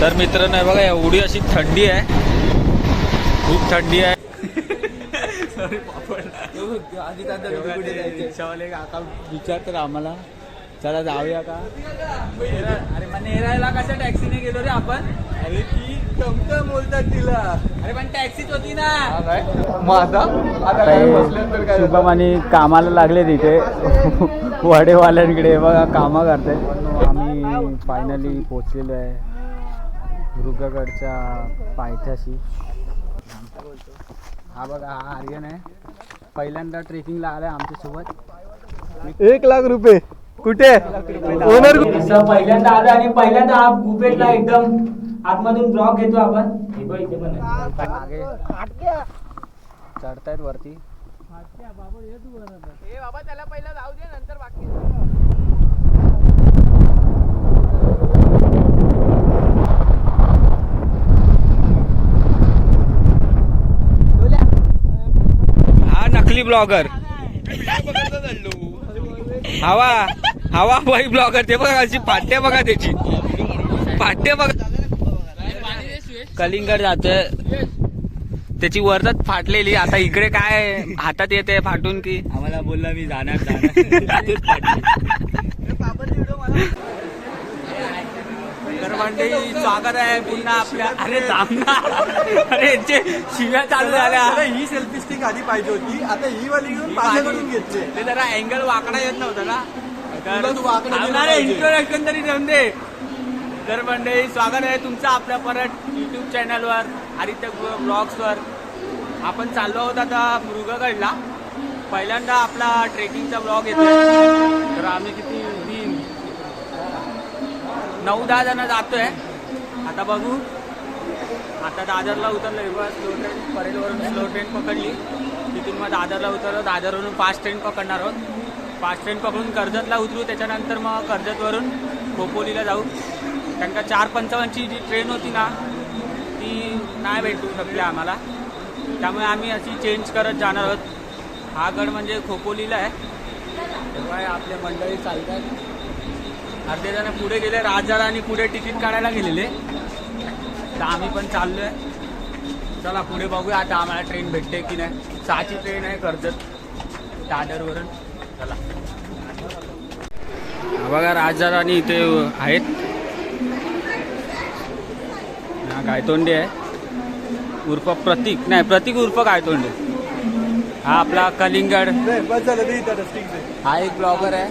तर मित्रांनो बघा एवढी अशी थंडी आहे, खूप थंडी आहे. सॉरी रिक्षावाले काका विचारतात आम्हाला चला जाऊया का. अरे मग नेरायला कशा टॅक्सीने गेलो रे आपण. अरे ती टमटम बोलतात तिला. अरे पण टॅक्सीच होती ना. मग आता काय बसल्यात तर काय. शुभम आणि कामाला लागले तिथे वडेवाल्यांकडे बघा कामं करते. आम्ही फायनली पोचलेलो आहे मृगगडच्या पायथ्याशी. हा बघा हा आर्यन आहे, पहिल्यांदा ट्रेकिंगला आलाय आमच्यासोबत. 1 लाख रुपये कुठे ओनर. पहिल्यांदा आलो आणि पहिल्यांदा हा गुफेतला एकदम आतमधून ब्लॉक घेतो आपण. इथे पण मागे चढतायत वरती. बाबा त्याला पहिला जाऊ दे नंतर बाकी. हा नकली ब्लॉगर हवा हवा बाई ब्लॉगर. ते बघा अशी पाट्या बघा, त्याची पाट्या बघा. कलिंगड जातोय, त्याची वरच फाटलेली. आता इकडे काय हातात येते फाटून की आम्हाला बोलला मी जाणार तर मंडळी स्वागत आहे पुन्हा आपल्या. अरे अरे यांचे शिव्या चालू झाल्या. ही सेल्फी स्टिक आधी पाहिजे होती, आता ही वाली घेऊन माझ्याकडून घेतली. ते जरा अँगल वाकडा येत नव्हता ना, तर इंट्रोडक्शन तरी देऊन दे. तर मंडळी स्वागत आहे तुमचं आपल्या परत यूट्यूब चॅनलवर आदित्य ब्लॉग्सवर. आपण चाललो आहोत आता मृगगडला. पहिल्यांदा आपला ट्रेकिंगचा ब्लॉग येतो. तर आम्ही किती 9-10 जण जातोय. आता बघू. आता दादरला उतरलो, स्लो ट्रेन परेलवरून स्लो ट्रेन पकडली, तिथून मग दादरला उतरलो. दादरवरून फास्ट ट्रेन पकडणार आहोत. फास्ट ट्रेन पकडून कर्जतला उतरू, त्याच्यानंतर मग कर्जतवरून खोपोलीला जाऊ. कारण का 4:55ची जी ट्रेन होती ना ती नाही भेटू शकली आम्हाला, त्यामुळे आम्ही अशी चेंज करत जाणार आहोत. हा गड म्हणजे खोपोलीला आहे. तेव्हा आपले मंडळी चालतात. अर्धे जण पुढे गेले, राजजाडा आणि पुढे तिकीट काढायला गेलेले. तर आम्ही पण चाललोय. चला पुढे बघूया आता आम्हाला ट्रेन भेटते की नाही. 6ची ट्रेन आहे कर्जत दादरवरून. चला बघा राजजाडा आणि इथे आहेत. हा गायतोंडे आहे उर्फ प्रतीक, नाही प्रतीक उर्फ गायतोंडे. हा आपला कलिंगड. हा एक ब्लॉगर आहे.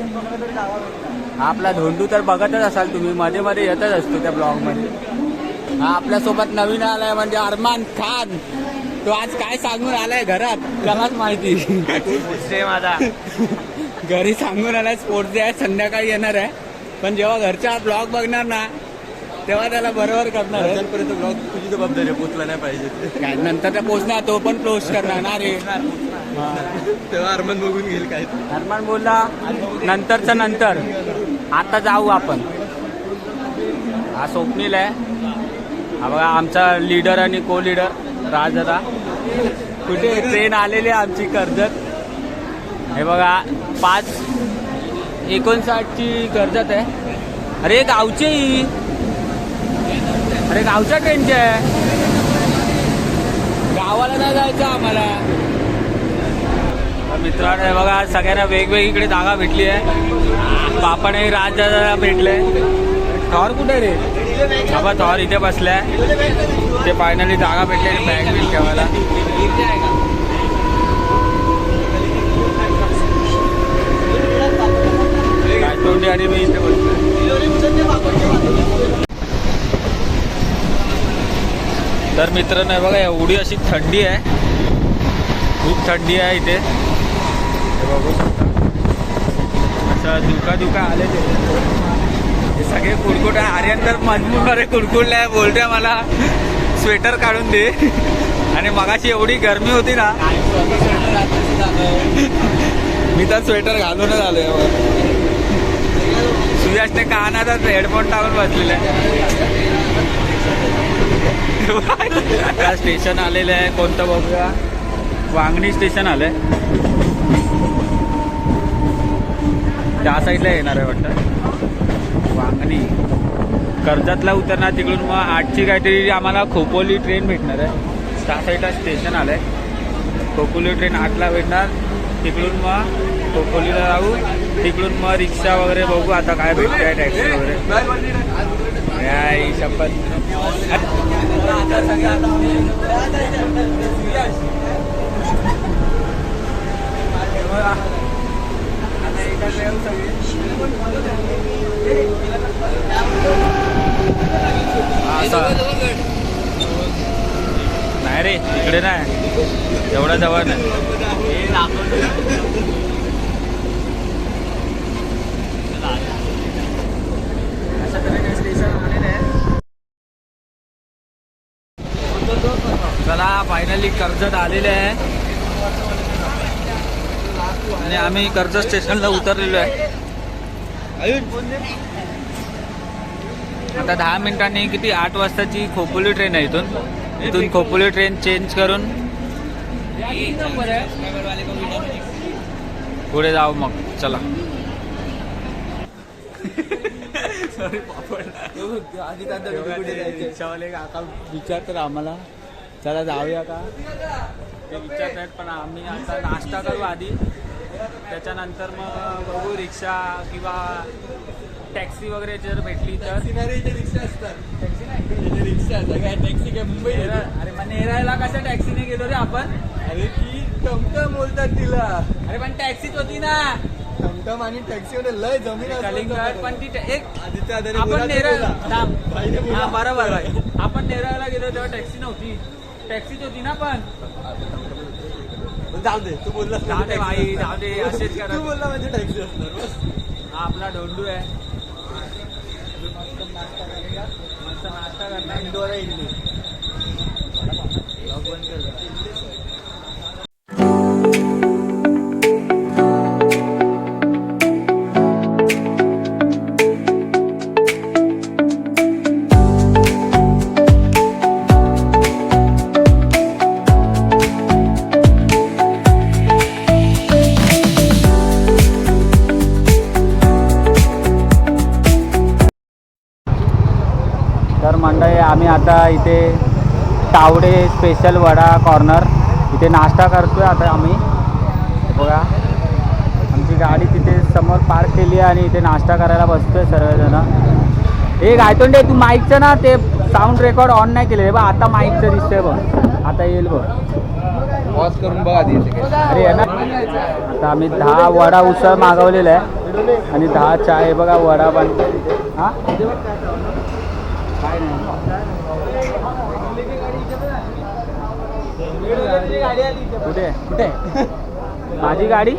हा आपला धोंडू तर बघतच असाल तुम्ही, मध्ये मध्ये येतच असतो त्या ब्लॉगमध्ये. हा आपल्यासोबत नवीन आलाय म्हणजे अरमान खान. तो आज काय सांगून आलाय घरात त्यालाच माहिती. माझा घरी सांगून आलाय स्पोर्ट्स डे आहे, संध्याकाळी येणार आहे. पण जेव्हा घरच्या ब्लॉग बघणार ना तेव्हा त्याला बरोबर करणार. पर्यंत ब्लॉग तुझी जबाबदारी आहे, पोचला नाही पाहिजे. काय नंतर त्या पोचणार, तो पण पोस्ट करणार ना रे. तेव्हा अरमान बघून घेईल काय. अरमान बोलला नंतरचं नंतर, आता जाऊ आपण. हा स्वप्नील आहे. हा बघा आमचा लीडर आणि को लीडर राजदा. कुठे ट्रेन आलेली आहे आमची कर्जत. हे बघा 5:59ची कर्जत आहे. अरे गावची, अरे गावच्या ट्रेनची आहे. गावाला नाही जायचं आम्हाला. मित्रांनो हे बघा सगळ्यांना वेगवेगळीकडे जागा भेटली आहे. बापाने राजदादाला भेटले. थॉर कुठे रे बाबा? थॉर इथे बसलाय. ते फायनली जागा भेटली आणि बॅग बिल ठेवायला. गायतोंडे आणि मी इथे बसलोय. तर मित्रांनो बघा एवढी अशी थंडी आहे, खूप थंडी आहे इथे. बघू शकता असं धुका आले ते सगळे कुडकुड आहे. आर्यन तर मजबूर मध्ये कुडकुडलाय, बोलतोय मला स्वेटर काढून दे. आणि मगाशी एवढी गरमी होती ना मी तर स्वेटर घालूनच आलोय. सुयशने कानातच हेडफोन टाकून बसलेला आहे. आता स्टेशन आलेलं आहे, कोणतं बघूया. वांगणी स्टेशन आलंय. त्या साईडला येणार आहे वाटतं वांगणी. कर्जतला उतरणार तिकडून मग 8ची काहीतरी आम्हाला खोपोली ट्रेन भेटणार आहे. त्या साईडला स्टेशन आलं आहे. खोपोली ट्रेन 8ला भेटणार. तिकडून मग खोपोलीला जाऊ. तिकडून मग रिक्षा वगैरे बघू आता काय भेटते टॅक्सी वगैरे. शपथ नाही रे तिकडे नाही एवढा जवळ नाही. अशा तऱ्हेने स्टेशन आलेलं आहे. चला फायनली कर्जत आलेले आहे आणि आम्ही कर्जत स्टेशनला उतरलेलो आहे. आता 10 मिनिटांनी किती 8 वाजताची खोपोली ट्रेन आहे. इथून खोपोली ट्रेन चेंज करून पुढे जाऊ मग. चला सॉरी रिक्षावाले काका विचारतात आम्हाला चला जाऊया का ते विचारतात. पण आम्ही आता नाश्ता करू आधी, त्याच्यानंतर मग बघू रिक्षा किंवा टॅक्सी वगैरे जर भेटली तर. रिक्षा असतात. टॅक्सी नाही रिक्षा टॅक्सी काय मुंबई. अरे मग नेरायला कशा टॅक्सीने गेलो रे आपण. अरे ती टमटम बोलतात तिला. अरे पण टॅक्सीच होती ना. टमटम आणि टॅक्सी मध्ये लय जमीन कलिंगड पण ती एक आदित्य आपण नेरळ बरोबर भाई. आपण नेरळला गेलो तेव्हा टॅक्सी नव्हती. टॅक्सीच होती ना. पण जाऊ दे तू बोलला. जाऊ दे भाई जाऊ दे असेच करा. तू बोलला म्हणजे टॅक्सी असणार बस. हा आपला डोंडू आहे. मस्त नाश्ता करणार. इंदोरा इडली तर मंडळी आम्ही आता इथे तावडे स्पेशल वडा कॉर्नर इथे नाश्ता करतोय. आता आम्ही बघा आमची गाडी तिथे समोर पार्क केली आहे आणि इथे नाश्ता करायला बसतोय सर्वजण. हे गायतोंडे तू माईकचं ना ते साऊंड रेकॉर्ड ऑन नाही केले बघ. आता माईकचं दिसतंय बघ. आता येईल बघ. पॉज करून बघ आधी. अरे आहे ना. आता आम्ही 10 वडा उसळ मागवलेला आहे आणि 10 चाय बघा. वडा पण हां काय नाही. कुठे कुठे माझी गाडी.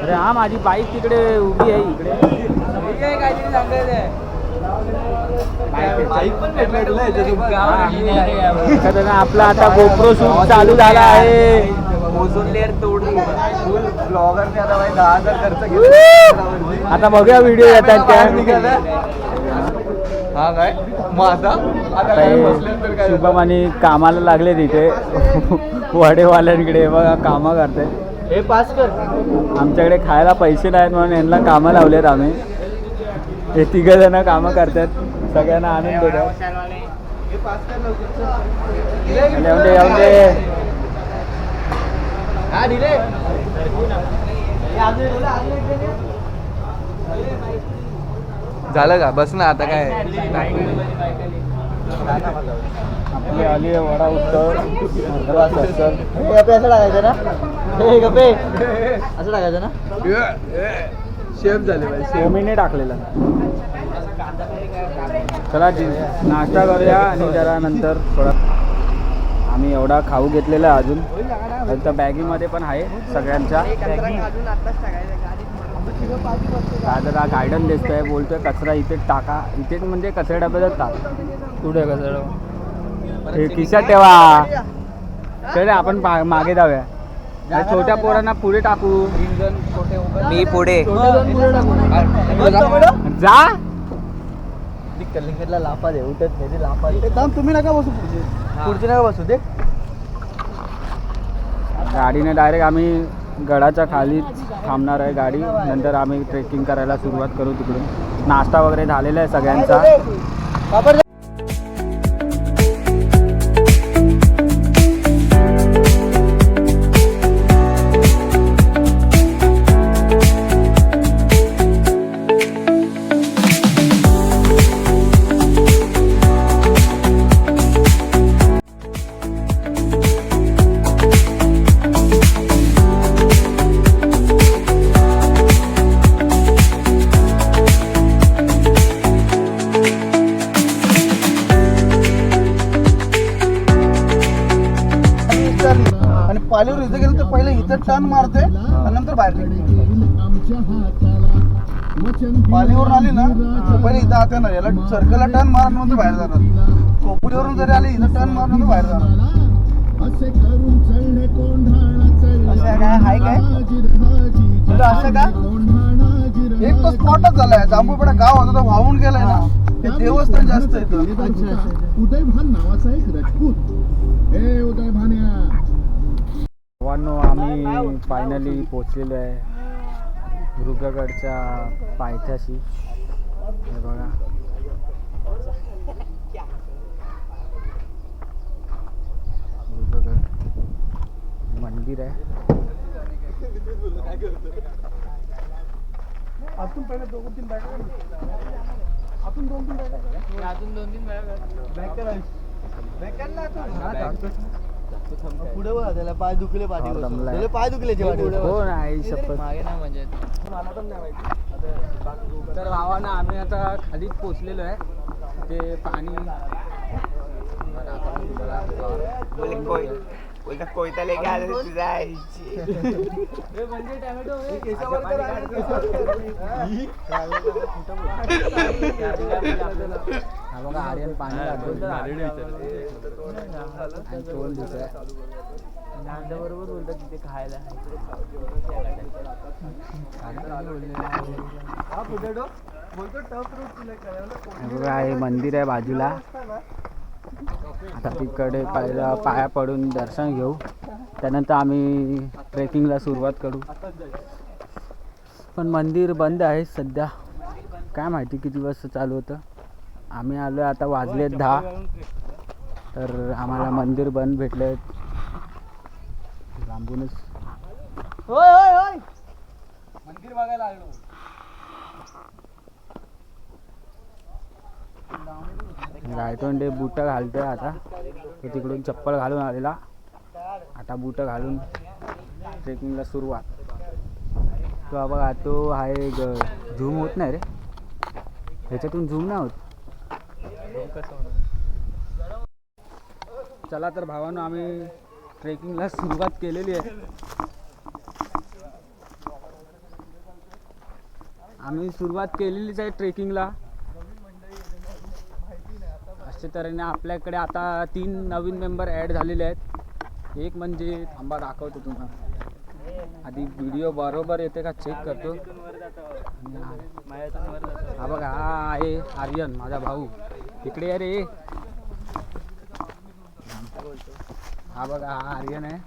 अरे हा माझी बाईक तिकडे उभी आहे इकडे. आपला आता गोप्रो शूट चालू झाला आहे. ओझोन लेअर तोडली. फुल ब्लॉगरने आता 10,000 खर्च केला. आता बघूया व्हिडिओ येतात त्या. हा काय मग आता शुभम आणि कामाला लागले तिथे वडेवाल्यांकडे बघा कामं करते. हे पास कर. आमच्याकडे खायला पैसे नाहीत म्हणून यांना कामं लावलेत आम्ही. हे 3 जण कामं करतात. सगळ्यांना आणून देतात. येऊन दे झालं का बस ना आता काय. आपली आली वडा उत्तर असं टाकायचं ना. हे गप्पे असं टाकायचं ना. शेफ झाले पाहिजे. कोमीने टाकलेला. चला नाश्ता करूया आणि जरा नंतर थोडा. आम्ही एवढा खाऊ घेतलेला अजून. तर बॅगीमध्ये पण आहे सगळ्यांच्या. दादा गार्डन दिसतोय. बोलतोय कचरा इथेच टाका. इथेच म्हणजे कचरा डब्यातच टाक. कुठे कचरा हे खिशात ठेवा. चल आपण मागे जाऊया. छोट्या पोरांना पुढे टाकू. मी पुढे जा. कलिंगडला लापा दे. उठत नाही लापा दे. तुम्ही नका बसू पुढचे नका बसू दे. गाडीने डायरेक्ट आम्ही गडाच्या खाली थांबणार आहे गाडी. नंतर आम्ही ट्रेकिंग करायला सुरुवात करू तिकडून. नाश्ता वगैरे झालेला आहे सगळ्यांचा. आणि पालीवर इथं गेलं तर पहिले इथं टर्न मारते आणि नंतर बाहेर निघते. पालीवरून आली ना तर पहिले इथं आता ना याला सर्कलला टर्न मारून नंतर बाहेर जाणार. खोपुलीवरून जरी आली इथं टर्न मारून नंतर बाहेर जाणार. असं काय आहे काय तुला असं का एक तो स्पॉटच झालाय. जांभूळपाडा गाव होता तो वाहून गेलाय ना. ते देवस्थान जास्त येतं. उदयभान नावाचा एक राजपूत ए उदयभान्या भावांनो आम्ही फायनली पोचलेलो आहे मृगगडच्या पायथ्याशी. हे बघा मृगगड मंदिर आहे. आपण पहिले 2-3 बॅगा आपण 2-3 बॅगा अजून 2-3 पुढे बघा त्याला पाय दुखले पाठीवर. दमलाय. त्याला पाय दुखले हो नाही शपथ. मागे नाही म्हणजे मला पण नाही माहिती. तर भावानं आम्ही आता खालीच पोचलेलो आहे. ते पाणी कोयता लेके आले तुझा हा बघा आर्यन पाणी टोल दिसतोय. बरोबर बोलतात तिथे खायला. हे बघा हे मंदिर आहे बाजूला. आता तिकडे पहिला पाया पडून दर्शन घेऊ. त्यानंतर आम्ही ट्रेकिंगला सुरुवात करू. पण मंदिर बंद आहे सध्या. काय माहिती किती वाजता चालू होतं. आम्ही आलो आता वाजले 10. तर आम्हाला मंदिर बंद भेटले. लांबूनच होय होय होय मंदिर बघायला आलो. गायतोंडे बुटं घालतोय आता. तो तिकडून चप्पल घालून आलेला. आता बुटं घालून ट्रेकिंगला सुरुवात. तो बघा तो आहे झूम होत नाही रे. ह्याच्यातून झूम नाही होत. चला तर भावांनो आम्ही ट्रेकिंगला सुरुवात केलेली आहे. आम्ही सुरुवात केलेलीच आहे ट्रेकिंगला. अशा तऱ्हेने आपल्याकडे आता 3 नवीन मेंबर ॲड झालेले आहेत. एक म्हणजे थांबा दाखवतो तुम्हाला. आधी व्हिडिओ बरोबर येते का चेक करतो. हा बघा हा आहे आर्यन माझा भाऊ. इकडे आहे रे. हा बघा हा आर्यन आहे.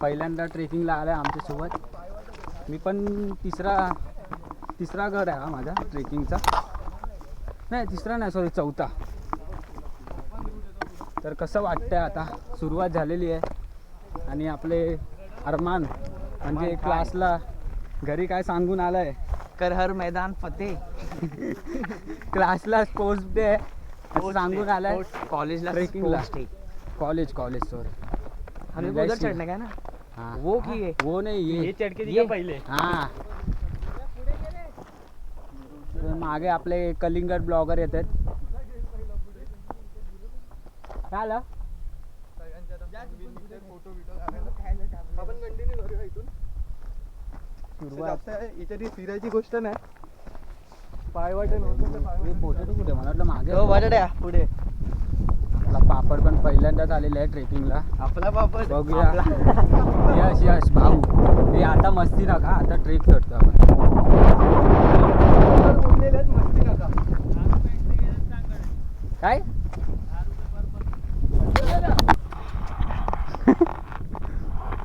पहिल्यांदा ट्रेकिंगला आला आहे आमच्यासोबत. मी पण तिसरा घर आहे हा माझा ट्रेकिंगचा. नाही तिसरा नाही सॉरी चौथा. तर कसं वाटतंय आता सुरुवात झालेली आहे. आणि आपले अरमान म्हणजे क्लासला घरी काय सांगून आलाय. कर हर मैदान फतेह. क्लासला स्पोर्ट्स डे आहे असं सांगून आलाय. कॉलेजला ट्रेकिंगला कॉलेज सॉरी. हमें उधर चढ़ने का है ना. हाँ वो की है वो नहीं ये चढ़ के दिखा पहिले. हाँ तर मागे आपले कलिंगड ब्लॉगर येत आहेत. काय आलं सुरुवात याच्यात फिरायची गोष्ट नाही. पाय वाटे पोटॅटो कुठे मला वाटलं मागे वाटड्या पुढे. मला पापड पण पहिल्यांदाच आलेले आहे ट्रेकिंगला. आपला पापड बघूया. यश भाऊ हे आता मस्ती नका. आता ट्रेक चढतो आपण. मस्ती नका काय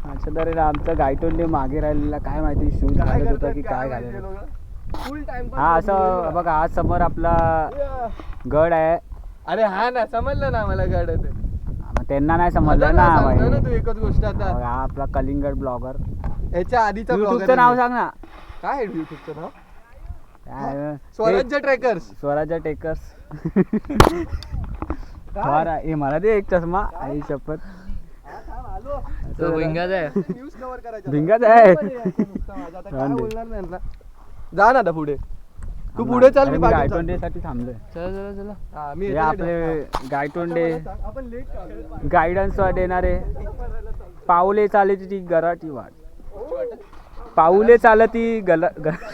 अशा तऱ्हेने आमचा गायटोंडे मागे राहिलेला. काय माहिती शूज घालत होता की काय घालत होता. फुल टाइम हा असं बघा आज समोर आपला गड आहे. अरे हा ना समजलं ना मला गड ते मग त्यांना नाही समजलं ना सांगतो ना भाई. तू एकच गोष्ट आता हा आपला कलिंगड ब्लॉगर. याच्या आधीचा युट्यूबचं नाव सांग ना. काय आहे युट्यूबचं नाव? काय? स्वराज्य ट्रेकर्स. स्वराज्य टेकर्स. हे मला दे एक चष्मा. आई शपथ. भिंगाच आहे. न्यूज कव्हर करायचा. भिंगाच आहे. आता काय बोलणार नाही यांना. जा ना आता पुढे. तू पुढे चाल मी बाजूला गायतोंडे साठी थांबलोय. चला चला. हा मी हे याच्याकडे- आपले गायतोंडे आपण लेट का? गायडन्स देणारे. पाऊले चालती गराची वाट. पाऊले चालती गलगलीची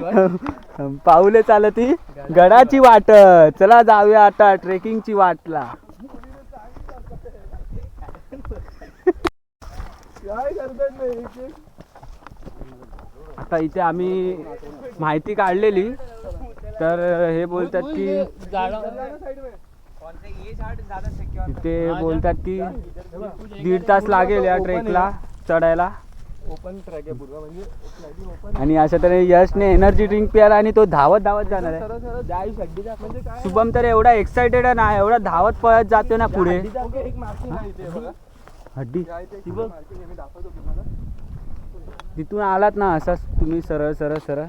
वाट. पाऊले चालती गडाची वाट. चला जाऊया आता ट्रेकिंगची वाटला. काय करतात नाही आता इथे आम्ही माहिती काढलेली तर हे बोलतात की इथे बोलतात की 1.5 तास लागेल या ट्रेकला चढायला. ओपन ट्रॅक आहे पूर्ण म्हणजे ओपन. आणि अशा तऱ्हे यशने एनर्जी ड्रिंक प्यायला आणि तो धावत धावत जाणार आहे. म्हणजे काय शुभम तर एवढा एक्साइटेड आहे ना, एवढा धावत पळत जातो ना पुढे. एक मार्किंग आहे इथे बघा. हड्डी काय ते marking आहे, मी दाखवतो तुम्हाला. तिथून आलात ना असंच तुम्ही सरळ सरळ सरळ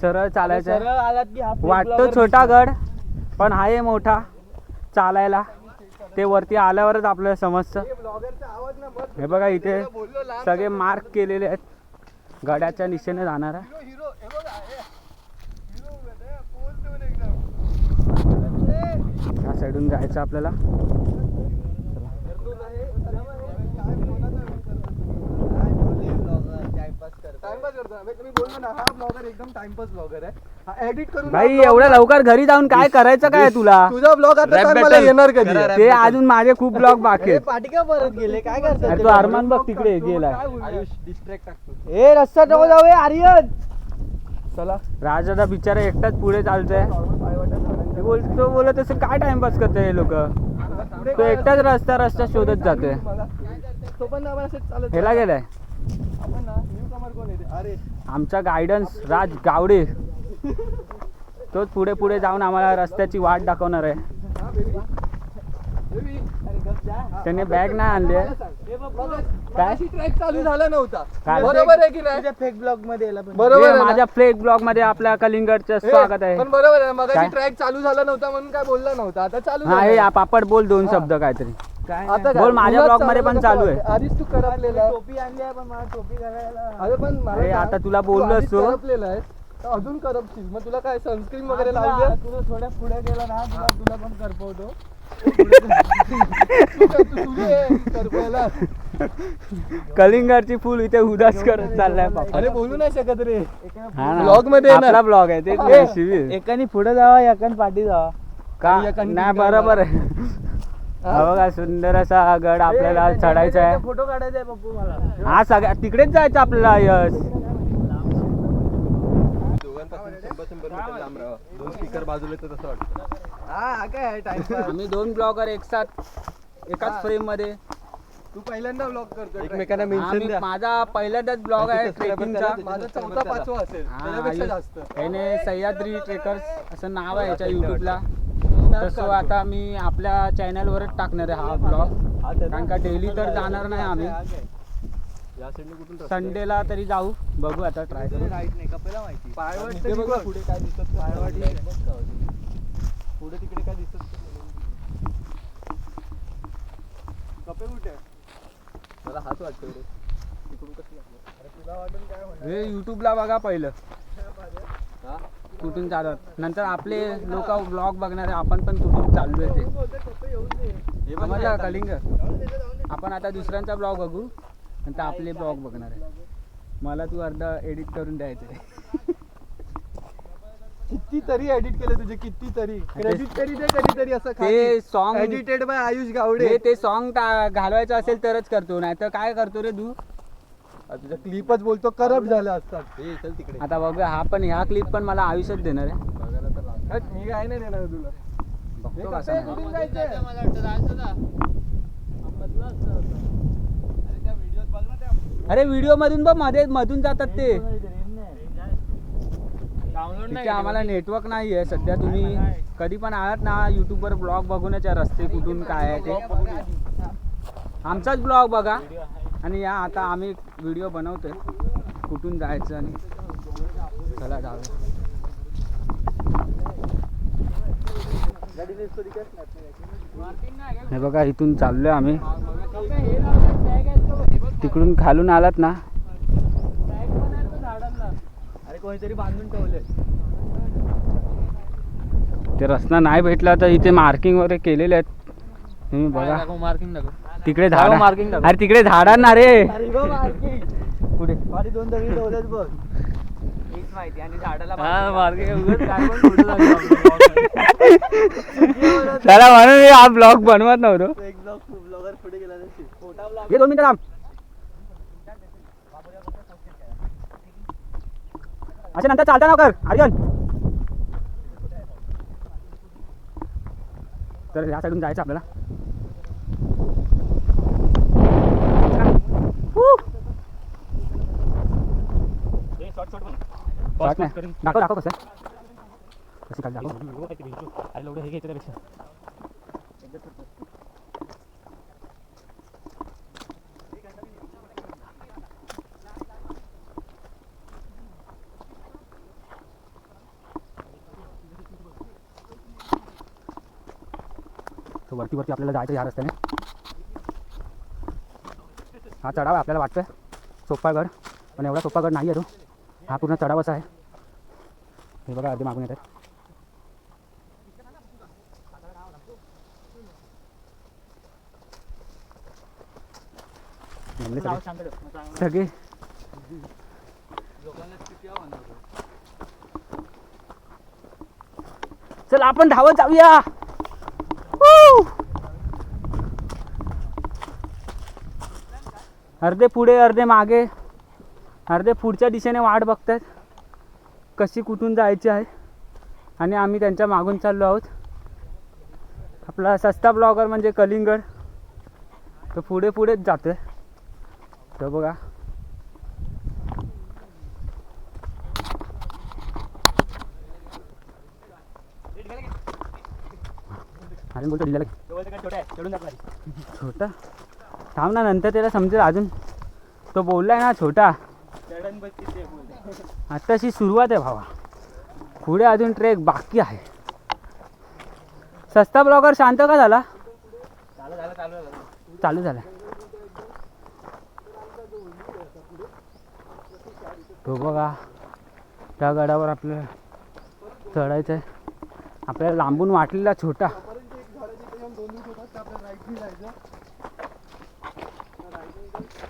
सरळ चालायचं आहे. आलात की हा वाटतो छोटा गड पण आहे मोठा चालायला. ते वरती आल्यावरच आपल्याला समजतं. ब्लॉगरचा आवाज ना मस्त. हे बघा इथे बोललो लहान सगळे मार्क केलेले आहेत गडाच्या दिशेने जाणारा. हिरो हिरो हे बघा हिरो पोज देऊन एकदम. या साईडून जायचं आपल्याला. टाइमपास करतो. मी बोललो ना हा ब्लॉगर एकदम टाइमपास ब्लॉगर आहे. हा एडिट करून भाई एवढ्या लवकर घरी जाऊन काय करायचं काय तुला? तुझा ब्लॉग आता सांग मला येणार कधी? ते अजून माझे खूप ब्लॉग बाकी आहेत. पाटिका परत गेले काय करतात? अरे तो अरमान बघ तिकडे गेलाय. आयुष डिस्ट्रॅक्ट टाकतो. ए रस्ता नको जाऊ आर्यन. चला राजादा बिचारा एकटाच पुढे चालतोय. बोलतो बोलत असं काय टाइमपास करतोय हे लोक. तो एकटाच रस्ता शोधत जातोय. तो पण ना असं चालत. ह्याला गेलाय आपण ना न्यूकमर कोण येते? अरे आमचा गायडन्स राज गावडे. तोच पुढे पुढे जाऊन आम्हाला रस्त्याची वाट दाखवणार आहे. हा बेबी बेबी अरे गप जा. त्याने बॅग नाही आणली आहे. काय ट्रॅक चालू झाला नव्हता. काय? बरोबर आहे की नाही? फेक ब्लॉग मध्ये याला बरोबर हे आहे ना? माझ्या फ्लेक ब्लॉग मध्ये आपल्या कलिंगडचं स्वागत आहे. पण बरोबर आहे मगाशी काय? ट्रॅक चालू झाला नव्हता म्हणून काय बोलला नव्हता. आता चालू हा झालाय. हे पापड बोल 2 शब्द काहीतरी. आता बोल माझ्या ब्लॉग मध्ये पण चालू आहे. आधीच तू करपलेला. टोपी आणली आहे पण मला टोपी घालायला. अरे पण मला अरे सांग, आता तुला तू बोललो आधीच असतो. करपलेला आहे तर अजून करपशील. मग तुला काय सनस्क्रीन वगैरे लावली आहे? तुला थोड्या पुढे गेला ना तुला पण करपवतो. करपायला. कलिंगडची फुल इथे उदास करत चाललाय पापड. अरे बोलू नाही शकत रे. हा ना. ब्लॉग मध्ये येणार. आपला ब्लॉग आहे ते शिवीर. एकाने पुढे जावा एकाने पाठी जावा. का एकाने नाही तिकडे बरोबर आहे. हा बघा सुंदर असा गड आपल्याला चढायचा आहे. फोटो काढायचा आहे पप्पू मला. हा सगळ्या तिकडेच जायचं आपल्याला यश. दोघांपासून 100 मीटर लांब राहा. 2 स्पीकर बाजूला तर तसं वाटतं. हा काय टाइम. आम्ही 2 ब्लॉगर एकाच फ्रेम मध्ये. तू पहिल्यांदा ब्लॉग करतोय. एकमेकांना माझा पहिल्यांदाच ब्लॉग आहे ट्रेकिंगचा. माझा 4था 5वा असेल. त्याच्यापेक्षा जास्त. याने सह्याद्री ट्रेकर्स असं नाव आहे याच्या युट्यूबला. तसं आता मी आपल्या चॅनलवरच टाकणार आहे हा ब्लॉग. कारण का डेली तर जाणार नाही आम्ही. या साईडने कुठून संडेला तरी जाऊ. बघू आता ट्राय करू. राईट नाही कपेला माहिती. पायवाट ते बघ पुढे काय दिसत. पुढे तिकडे काय दिसत. कपे कुठे मला हाच वाटतो रे. तिकडून कसं लागलं? अरे तुला वाटून काय म्हणा. हे युट्यूबला बघा पहिलं कुठून चालत. नंतर आपले लोक ब्लॉग बघणार आहे. आपण पण कुठून चाललोय ते आम्हाला कलिंग. आपण आता दुसऱ्यांचा ब्लॉग बघू नंतर आपले ब्लॉग बघणार आहे. मला तू अर्धा एडिट करून द्यायचं. कितीतरी एडिट केले तुझे कितीतरी. क्रेडिट तरी दे कधीतरी असं ते song edited by Ayush Gawade. ते सॉन्ग घालवायचं असेल तरच करतो. नाही तर काय करतो रे तू. तुझ्या क्लिपच बोलतो करप्ट झाल्या असतात. हे चल तिकडे. आता बघूया. हा पण ह्या क्लिप पण मला आयुष्यात देणार आहे. बघायला तर लागत. मी काय नाही देणार तुला. बघतो कसं नाही. कुठून जायचंय? मला वाटतं जायचं ना. अरे व्हिडिओ मधून बघ मध्ये मधून जातात ते डाउनलोड तिथे आम्हाला नेटवर्क नाही आहे सध्या. तुम्ही कधी पण आलात ना यूट्यूबवर ब्लॉग बघून याच्या रस्ते कुठून काय आहे ते आमचाच ब्लॉग बघा. आणि या आता आम्ही व्हिडिओ बनवतोय कुठून जायचं आणि चला जाऊया. हे बघा इथून चाललोय आम्ही. तिकडून खालून आलात ना अरे कोणीतरी बांधून ठेवले. ते रस्ता नाही भेटला तर इथे मार्किंग वगैरे केलेले आहेत तुम्ही बघा. मार्किंग दाखव. तिकडे झाड marking दाखव. अरे तिकडे झाडां ना रे अरे बघ मार्किंग पुढे पाठी 2 दगडी ठेवलेत बघ. हीच माहिती आणि झाडाला हा मार्किंग उगाच काय पण पुढे जातो. त्याला म्हणून मी हा ब्लॉग बनवत नव्हतो. एक ब्लॉगर पुढे गेला तशी. मोठा ब्लॉग हे 2 मिनिटं थांब. अच्छा नंतर चालता ना कर अर्जन. तर या साईडून जायचं आपल्याला. दाखव दाखव कसं कशी काय दाखव. तो वरती वरती आपल्याला जायचं या रस्त्याने. हा चढाव आहे आपल्याला वाटतोय सोपा गड पण एवढा सोपा गड नाही आहे तो. हा पूर्ण चढावच आहे. हे बघा अर्धे मागून येत आहेत. सगळे चल आपण धावत जाऊया. अर्धे पुढे अर्धे मागे अर्धे पुढच्या दिशेने वाट बघतात कशी कुठून जायची आहे आणि आम्ही त्यांच्या मागून चाललो आहोत. आपला सस्ता ब्लॉगर म्हणजे कलिंगड तो पुढे पुढेच जातोय. तो बघा अरे बोलतो दिलेला छोटा थांब ना नंतर त्याला समजेल. अजून तो बोललाय ना छोटा आताशी सुरुवात आहे भावा. पुढे अजून ट्रेक बाकी आहे. सस्ता ब्लॉगर शांत का झाला. चालू झाला तो बघा. त्या गडावर आपल्याला चढायचं आहे. आपल्याला लांबून वाटलेला छोटा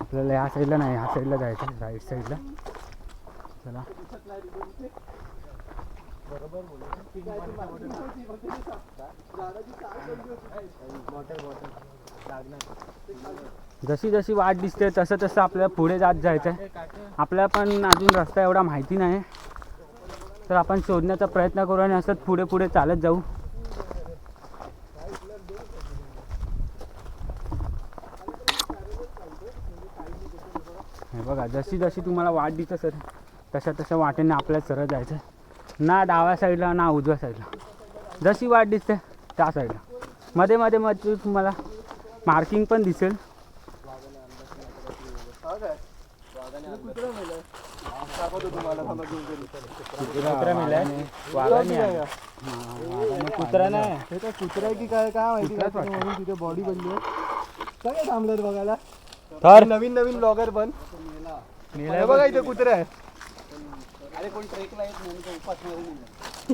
आपल्याला या साईडला नाही ह्या साईडला जायचं राईट साईडला. चला जशी जशी वाट दिसते तसं तसं आपल्याला पुढे जात जायचं आहे. आपल्याला पण अजून रस्ता एवढा माहिती नाही तर आपण शोधण्याचा प्रयत्न करू आणि असंच पुढे पुढे चालत जाऊ. हे बघा जशी जशी तुम्हाला वाट दिसत असेल तशा तशा वाटेने आपल्याला सरळ जायचं. ना डाव्या साईडला ना उजव्या साईडला जशी वाट दिसते त्या साईडला. मध्ये मध्ये मध्ये तुम्हाला मार्किंग पण दिसेल. कुत्रा नाही हे तर कुत्रा की काय काय माहिती काय म्हणून तिथे बॉडी बनली सगळे थांबलेत बघायला. तर नवीन नवीन ब्लॉगर पण बघा इथे कुत्रा आहे.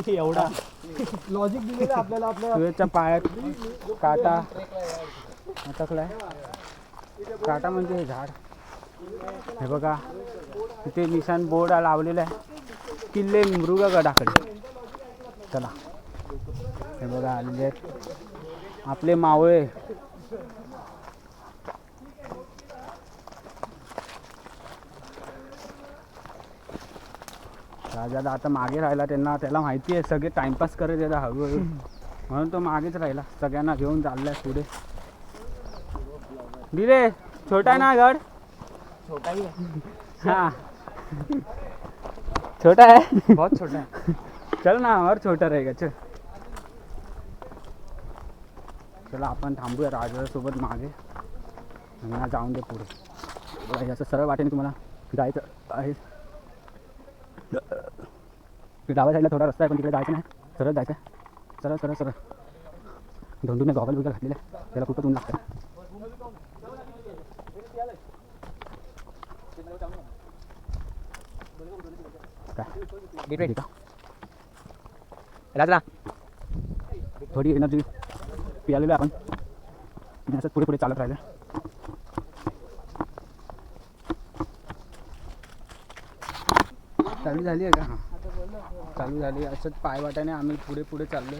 एवढा लॉजिक दिलेलं आपल्याला. आपल्या तुझ्याच्या पायात काटा अटकलाय. काटा म्हणजे हे झाड. हे बघा इथे निशाण बोर्ड लावलेला आहे किल्ले मृगगडाकडे. चला हे बघा आलेले आहेत आपले मावळे. राजाला आता मागे राहिला. त्याला माहिती आहे सगळे टाइमपास करत येतात हळूहळू म्हणून तो मागेच राहिला. सगळ्यांना घेऊन चाललाय पुढे. दिले छोटा ना गड हाँ छोटा है बहुत छोटा है. चल ना और छोटा रहेगा चल. चला आपण थांबूया राजासोबत मागे आणि जाऊन दे पुढे. बघा असं सरळ वाटेने तुम्हाला जायचं आहे. डाव्या साईडला थोडा रस्ता आहे पण तिकडे जायचं नाही. सरळ जायचं आहे. सरळ सरळ सरळ. धोंडूने गॉगल बिगल घातलेला आहे. त्याला खूपच ऊन लागतं. काय राजला थोडी एनर्जी पियालेलो आहे आपण. आणि असंच पुढे पुढे चालत राहिलं. चालू झाली आहे का? हां चालू झाली. असंच पाय वाट्याने आम्ही पुढे पुढे चाललोय.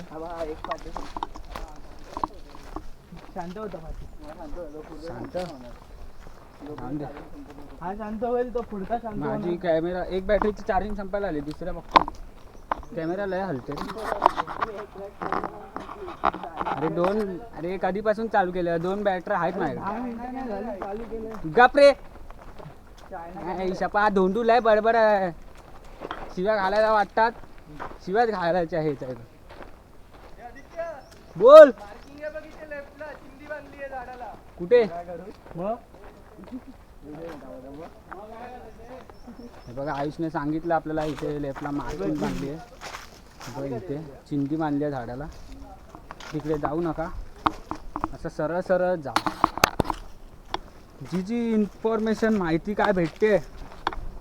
शांत होता शांत जाऊन दे. हा शांत होईल तो पुढचा शांत माझी कॅमेरा एक बॅटरीची चार्जिंग संपायला आली. दुसऱ्या बघतो कॅमेरा लय हलते. अरे कधीपासून चालू केलं? 2 बॅटरी आहेत माझ्याकडे. गप रे शपा. धोंडू लय बडबड आहे. शिव्या घालायला वाटतात. शिव्याच घालायच्या आहेत. बोल कुठे? हे बघा आयुषने सांगितलं आपल्याला इथे लेफ्टला मार्किंग बांधली आहे. बघा इथे चिंदी बांधली आहे झाडाला. तिकडे जाऊ नका. असं सरळ सरळ जा. जी जी इन्फॉर्मेशन माहिती काय भेटते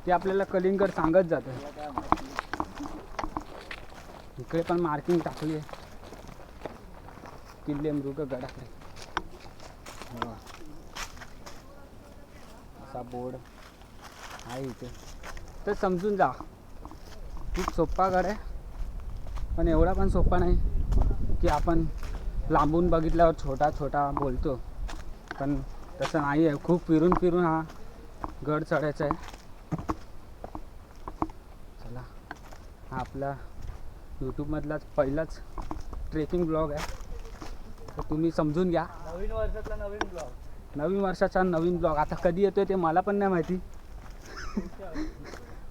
ते आपल्याला कलिंगड सांगत जातं. इकडे पण मार्किंग टाकली आहे. किल्ले मृगगडाकडे असा बोर्ड आहे इथे. तर समजून जा. खूप सोपा गड आहे पण एवढा पण सोपा नाही की आपण लांबून बघितल्यावर छोटा छोटा बोलतो. पण तसं नाही आहे. खूप फिरून फिरून हा गड चढायचा आहे. चला हा आपला यूट्यूबमधलाच पहिलाच ट्रेकिंग ब्लॉग आहे. तर तुम्ही समजून घ्या. नवीन वर्षातला नवीन ब्लॉग. नवीन वर्षाचा नवीन ब्लॉग. आता कधी येतोय ते मला पण नाही माहिती.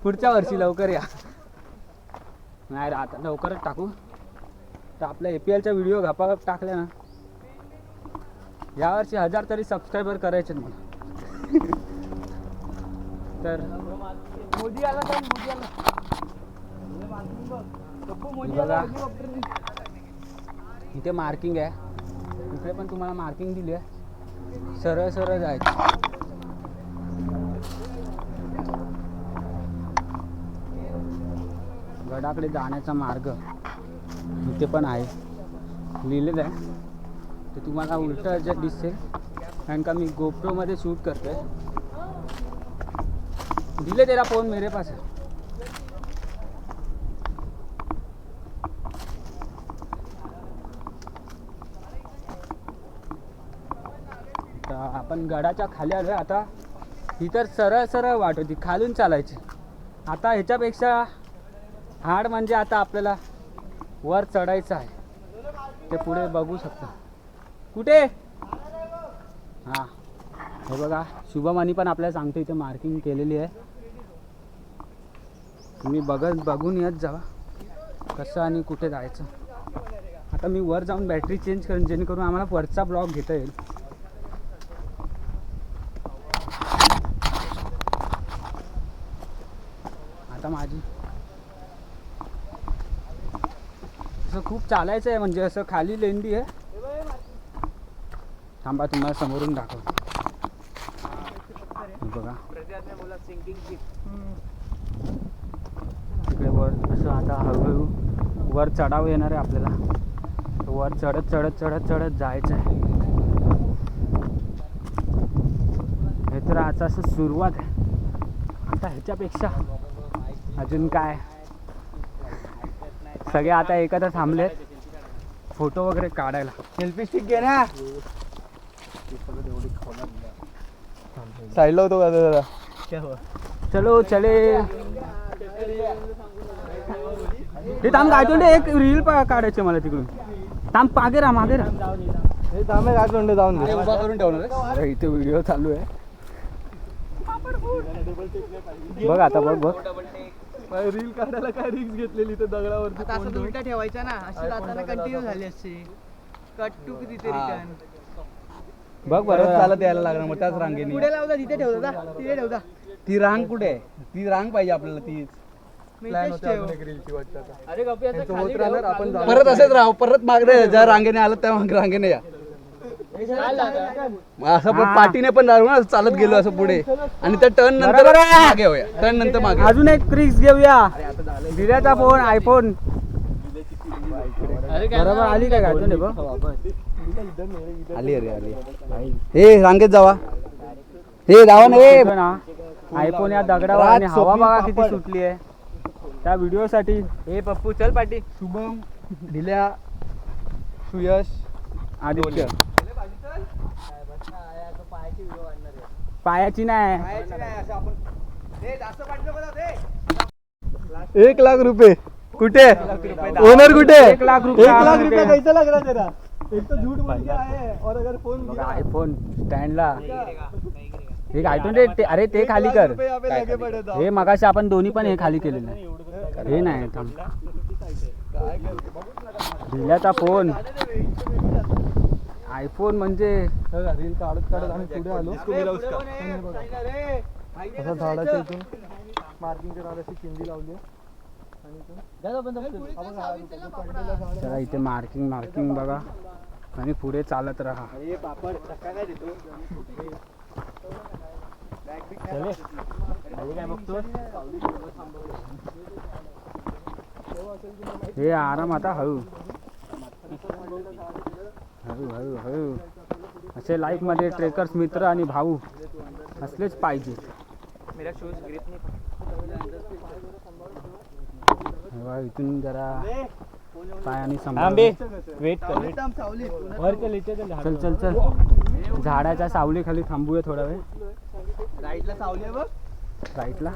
पुढच्या वर्षी लवकर या. नाही रे आता लवकरच टाकू. तर आपल्या APLच्या व्हिडिओ गपागप टाकले ना यावर्षी 1000 तरी सबस्क्रायबर करायचे मला. तर मोदी आला का? मोदी आला. मोदी आला. इथे मार्किंग आहे. इकडे पण तुम्हाला मार्किंग दिली आहे. सरळ सरळ जायचं. गडाकडे जाण्याचा मार्ग इथे पण आहे लिहिलेलं आहे. ते तुम्हाला उलटं जे दिसेल कारण का मी गोप्रोमध्ये शूट करतोय. दिले तेरा फोन मेरे पास है. आपण गडाच्या खाली आलोय. आता ही तर सरळ सरळ वाट होती. खालून चालायची. आता ह्याच्यापेक्षा हार्ड म्हणजे आता आपल्याला वर चढायचं आहे. ते पुढे बघू शकता. कुठे? हां हे बघा शुभमनी पण आपल्याला सांगतो इथे मार्किंग केलेली आहे. तुम्ही बघून येत जावा कसं आणि कुठे जायचं. आता मी वर जाऊन बॅटरी चेंज करेन जेणेकरून आम्हाला वरचा ब्लॉग घेता येईल. आता माझी असं खूप चालायचं आहे म्हणजे असं खाली लेंडी आहे. थांबा तुम्हाला समोरून दाखव. बघा तिकडे वर असं आता हळूहळू वर चढावं येणार आहे आपल्याला. वर चढत चढत चढत चढत जायचं आहे. हे तर आता असं सुरुवात आहे. आता ह्याच्यापेक्षा अजून काय. सगळे आता एकत्र थांबलेत फोटो वगैरे काढायला. सेल्फी स्टिक घे ना. साईडला होतो का दादा? चलो चले. ते थांब काय एक रील काढायचे मला तिकडून. थांब मागे राहा मागे राहा. हे थांबे काय जाऊन दे. उभा करून ठेवणार. इथे व्हिडिओ चालू आहे. बघ आता बघ रील काढायला काय रिक्स घेतलेली तर दगडावरती आता असं उलटा ठेवायचा ना, अशी जाताना कंटिन्यू झाली असते. कट टू तिथे रिटर्न. बघ बरं चालत यायला लागणार मग त्याच रांगेने. पुढे लावता तिथे ठेवता तिथे ठेवता. ती रांग कुठे आहे? ती रांग पाहिजे आपल्याला तीच. प्लॅन होता अजून एक रीलची वाटतं आता. त्यांचं होत राहणार आपण जाणार. परत असेच राहू, परत मागणे ज्या रांगेने आलं त्या रांगेने या. असं पण पाठीने पण जाऊ ना, चालत गेलो असं पुढे आणि त्या टर्न नंतर मागे होऊया. टर्न नंतर मागे. अजून एक ट्रिक्स घेऊया. दिल्याचा फोन आयफोन बरोबर आली काय गाडून बघ. आली अरे आली. हे रांगेत जावा. हे जावा ना हे. आयफोन या दगडावर आणि हवा बघा किती सुटली आहे त्या व्हिडिओ साठी. हे पप्पू चल पाठी. शुभम, ढिल्या, सुयश, आदित्य. पायाची नाही 1 लाख रुपये कुठे? ओनर कुठे? 1 लाख रुपये. 1 लाख रुपये कैसा लग रहा तेरा? एक तो झूठ बोल के आए हैं और अगर फोन दिया आयफोन स्टँडला हे आयफोन रे अरे ते खाली कर. रुपये यहाँ पे लगे पड़े था. हे मगाशी आपण दोन्ही पण हे खाली केलेलं आहे. हे नाही थांब. दिल्याचा फोन आयफोन म्हणजे रील काढत काढत आम्ही पुढे आलो. असं झाडाच्या इथून मार्किंग करायला अशी चिंदी लावली आहे. आणि इथून जरा इथे मार्किंग बघा आणि पुढे चालत राहा. हे आराम आता हळू हळू हळू हळू. असे लाईफ मध्ये ट्रेकर्स मित्र आणि भाऊ असलेच पाहिजे. इथून जरा पायाने वेट कर. चल चल चल झाडाच्या सावली खाली थांबूया थोडा वेळ. राईटला सावली आहे बघ. राईटला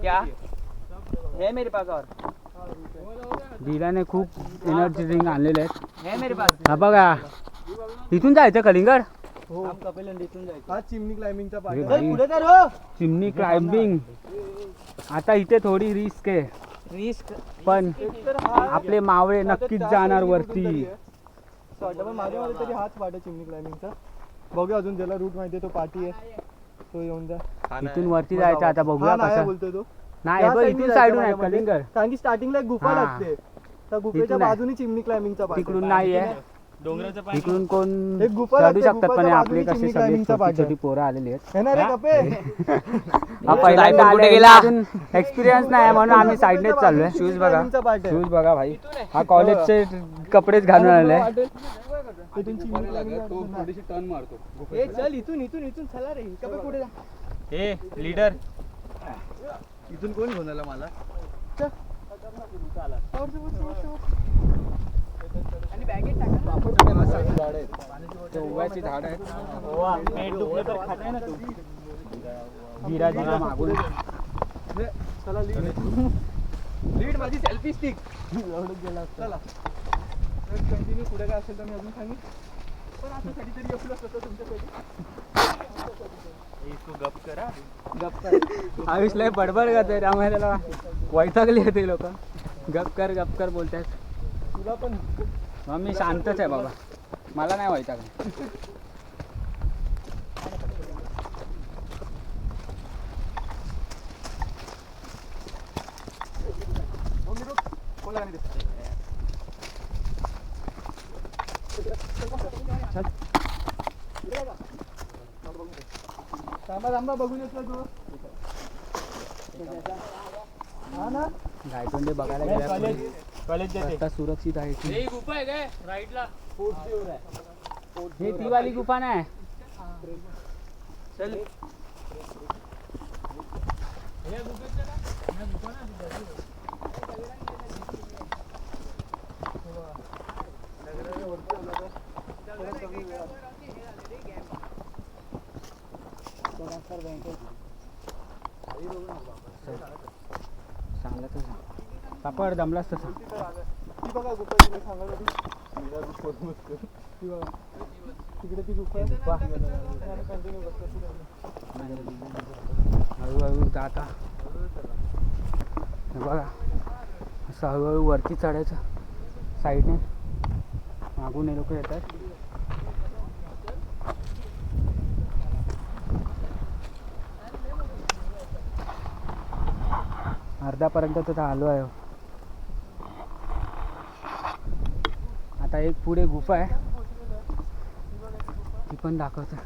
क्या है मेरे पास और दिलाने खूप एनर्जी ड्रिंक आणलेले आहेत. है मेरे पास. हा बघा इथून जायचं कलिंगड. हो इथून जायचं. हा चिमणी क्लाइम्बिंगचा अरे पार्ट भाई, पुढे तर हो. चिमणी क्लाइम्बिंग. आता इथे थोडी रिस्क आहे रिस्क पण आपले मावळे नक्कीच जाणार वरती. पण माझ्या मध्ये तरी हाच पार्ट आहे चिमणी क्लाइम्बिंगचा. बघूया अजून ज्याला रूट माहिती आहे तो पार्टी आहे तो येऊन जा. इथून वरती जायचं आता बघूया हा नाही कसं. बोलतोय तो. नाही त्या बघ side इथून ने साईडून जायचं आहे माझ्यामध्ये. कलिंगड. कारण की स्टार्टिंगला एक गुफा हा. लागते त्या गुफेच्या इथून आहे. बाजूनी चिमणी क्लाइम्बिंगचा पार्ट तिकडून नाही आहे. इकडून कोण एक गुफा चढू लागते, शकतात पण गुफाच्या आपले बाजूनी कसे चिमणी सगळे climbingचा छोटी पार्ट आहे. छोटी पोरं आलेली आहेत. है ना रे कपे? हा पहिल्यांदा कुठे आले, गेला? अजून एक्सपिरियन्स नाही म्हणून आम्ही साईडनेच चाललोय. शूज बघा climbingचा part आहे. शूज बघा भाई. हा कॉलेजचे कपडेच घालून आलेले. इथून चिमणी climbing तो थोडीशी टर्न मारतो. ए चल इथून इथून इथून चला रे कपे पुढे जा. हे लीडर इथून कोण घेऊन आला मला? आणि बॅगेत टाका. उभ्याची झाड आहेत. जिरा जिरा मागून चला लीड माझी सेल्फी स्टिक एवढं गेला. चला कंटिन्यू पुढे काय असेल तर मी अजून सांगेन. पण आता कधीतरी एवढं असतं तुमच्यासाठी. आयुष लय बडबड करतोय त्यामुळे त्याला वैतागली होती लोक. गप कर बोलतात. तुला पण मग मी शांतच आहे बाबा. मला नाही वैतागलं. थांबा बघून येतोय तू. हा ना गायतोंडे बघायला गेल्या आता सुरक्षित आहे की. गुफा आहे काय राईटला. ही ती वाली गुफा नाही. चल सांगत पापड दमलास तर सांग. ती बघा गुप्ता सांगा ती बघा तिकडे ती गुफा कंटिन्यू हळूहळू जाता हे बघा असं हळूहळू वरती चढायचं साईडने मागून हे लोक येतात अर्ध्यापर्यंत तर आलो आहे आता एक पुढे गुफा आहे ती पण दाखवतो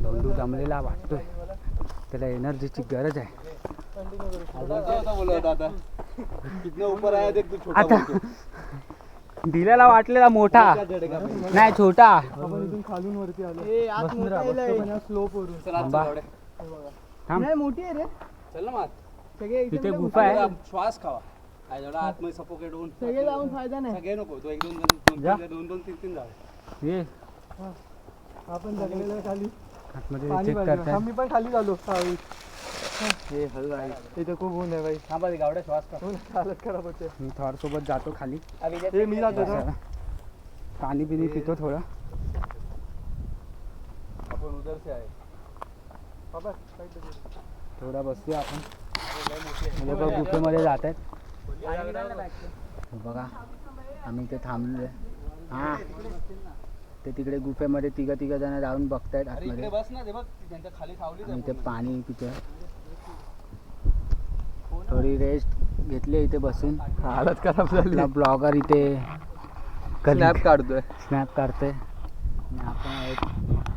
डोंडू जमलेला वाटतोय त्याला एनर्जीची गरज आहे आता दिलेला वाटलेला मोठा नाही छोटा आपण इथून खालून वरती आलो स्लोप वरून थांबा. थांब. नाही मोठी आहे रे चल ना मात सगळे इथे तिथे गुफा आहे श्वास खावा काय जेवढा आतमध्ये सपोकेट होऊन सगळे जाऊन फायदा नाही सगळे नको तो एक जा. दोन तीन जावे ये आपण जगलेलं खाली आतमध्ये पाणी चेक पाहिजे करताय आम्ही पण खाली झालो हे हळू आहे इथे खूप ऊन आहे बाई थांबा गावड्या श्वास कर हालत खराब होते मी थॉर सोबत जातो खाली हे मी जातो ना असं. पाणी बिनी पितो थोडं आपण उधर से आहे बाबा थोडा बसूया आपण हे लोक गुफेमध्ये जात आहेत बघा आम्ही इथे थांबलो हां ते तिकडे गुफेमध्ये तिघं जण जाऊन बघतायत आतमध्ये बस ना ते बघ त्यांच्या खाली सावली आम्ही इथे पाणी पितोय थोडी रेस्ट घेतली इथे बसून हालत खराब झाली ब्लॉगर इथे स्नॅप काढतोय स्नॅप काढतोय आणि आपण एक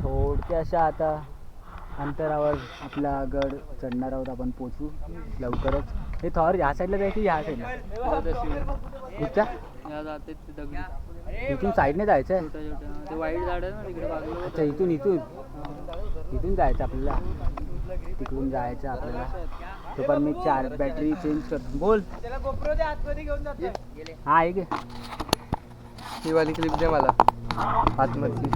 थोडक्याशा आता अंतरावर आपला गड चढणार आहोत आपण पोचू लवकरच हे थॉर ह्या साईडला जायचं ह्या साईडला कुठच्या इथून साईडने जायचं आहे ते वाईट झाड आहे ना तिकडे बाजूला अच्छा इथून जायचं आपल्याला तिकडून जायचं आपल्याला तो पण मी बॅटरी चेंज करतो बोल हा आहे की ही वाली क्लिप दे मला आतमधली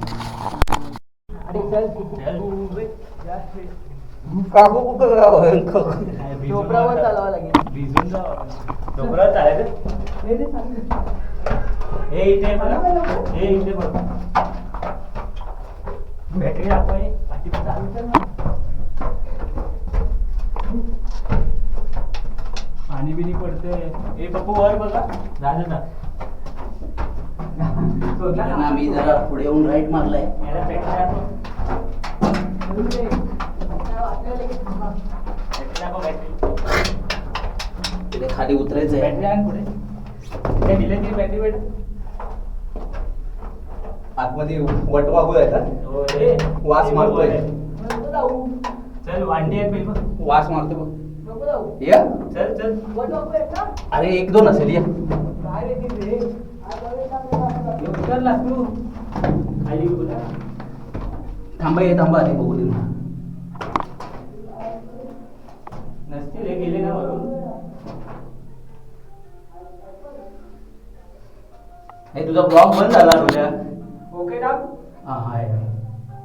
डोबरावर चालवा लागेल बॅटरी दाखवाय पाणी बिनी पडते हे पप्पू वर बघा राजा ना मी जरा पुढे येऊन राईट मारलाय तिथे खाली उतरायचं आहे आतमध्ये वटवागू आहे का वास मारतोय चल वांडी आहे वास मारतोय बघ या चल चल अरे एक दोन असेल या थांबा आधी बघू दे नसतील हे गेले ना वरून हे तुझा ब्लॉग बंद झाला तुझ्या ओके ना हा हाय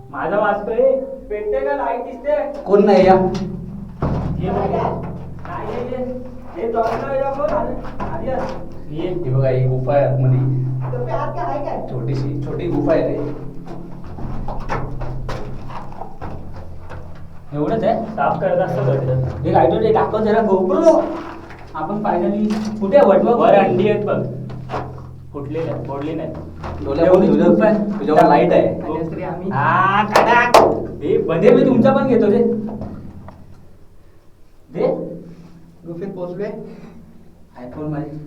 माझा वाचतोय पेटते का लाईट दिसते कोण नाही या हे बघा ही गुफा आहे आतमध्ये छोटी गुफा आहे रे एवढंच आहे साफ करत असतं हे गायडो रे दाखव जरा गोप्रो आपण फायनली कुठे वटवा वर अंडी आहेत बघ फुटले नाही फोडली नाही तुझ्यावर लाईट आहे हा कडक हे बंदे मी तुमचा पण घेतो रे दे गुफेत पोहोचलोय आयफोन माझी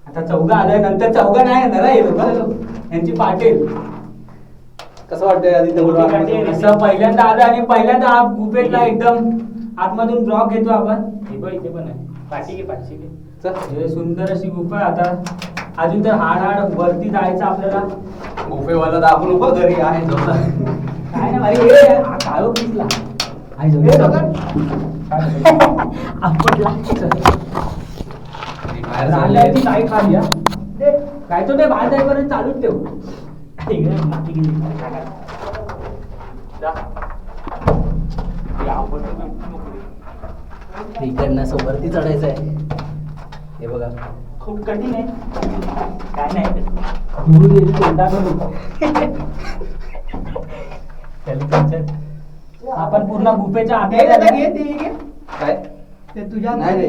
आता चौघा आलाय नंतर चौघा नाही येणार हे लोक यांची पाटील कसं वाटतंय आधी असं पहिल्यांदा आलं आणि पहिल्यांदा हा गुफेतला एकदम आतमधून ब्लॉक घेतो आपण हे बघ इथे पण आहे पाठी घे हे सुंदर अशी गुफा आहे आता अजून तर हाड वरती जायचं आपल्याला गुफेवाला दाखवू नको घरी आहे जवळ काय ना भाई हे हा काळो पिसला आई आपटला राहिल्याची काय खाली या काय तो ते बाहेर जाईपर्यंत चालूच ठेव इकडनं वरती चढायचं आहे. हे बघा खूप कठीण आहे. काय नाही दूर गेली तोंडाकडून. आपण पूर्ण गुफेच्या आत काय ते तुझ्या नाही रे.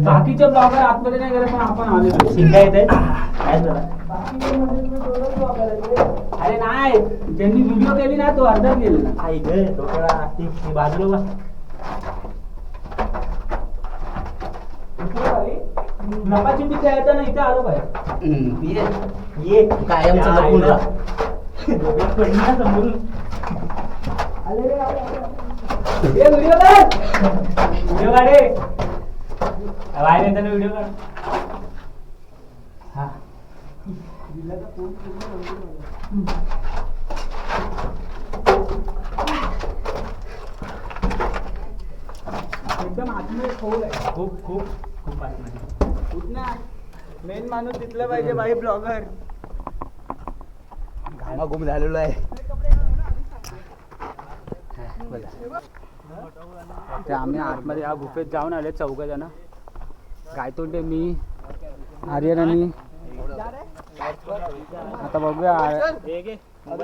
बाकीचे ब्लॉगर आतमध्ये नाही गेले पण आपण आलेलो. शिंगा येत आहे काय झालं? अरे नाही ज्यांनी व्हिडिओ केली ना तो अर्धाच गेला. आई ग डोक्याला ती बाजूला लपाचिंडी खेळायचं ना इथे आलो पाहिजे. ये कायमचं लपून राहा. व्हिडिओ काढे बाहेर येताना व्हिडिओ काढ. हा एकदम आतमध्ये खोल आहे. खूप खूप खूप आतमध्ये. मेन माणूस दिसला पाहिजे बाई ब्लॉगर. घामाघूम झालेलो आहे. ते आम्ही आतमध्ये या गुफेत जाऊन आले 4 जण. गायतोंडे, मी, आर्यन आणि आता बघूया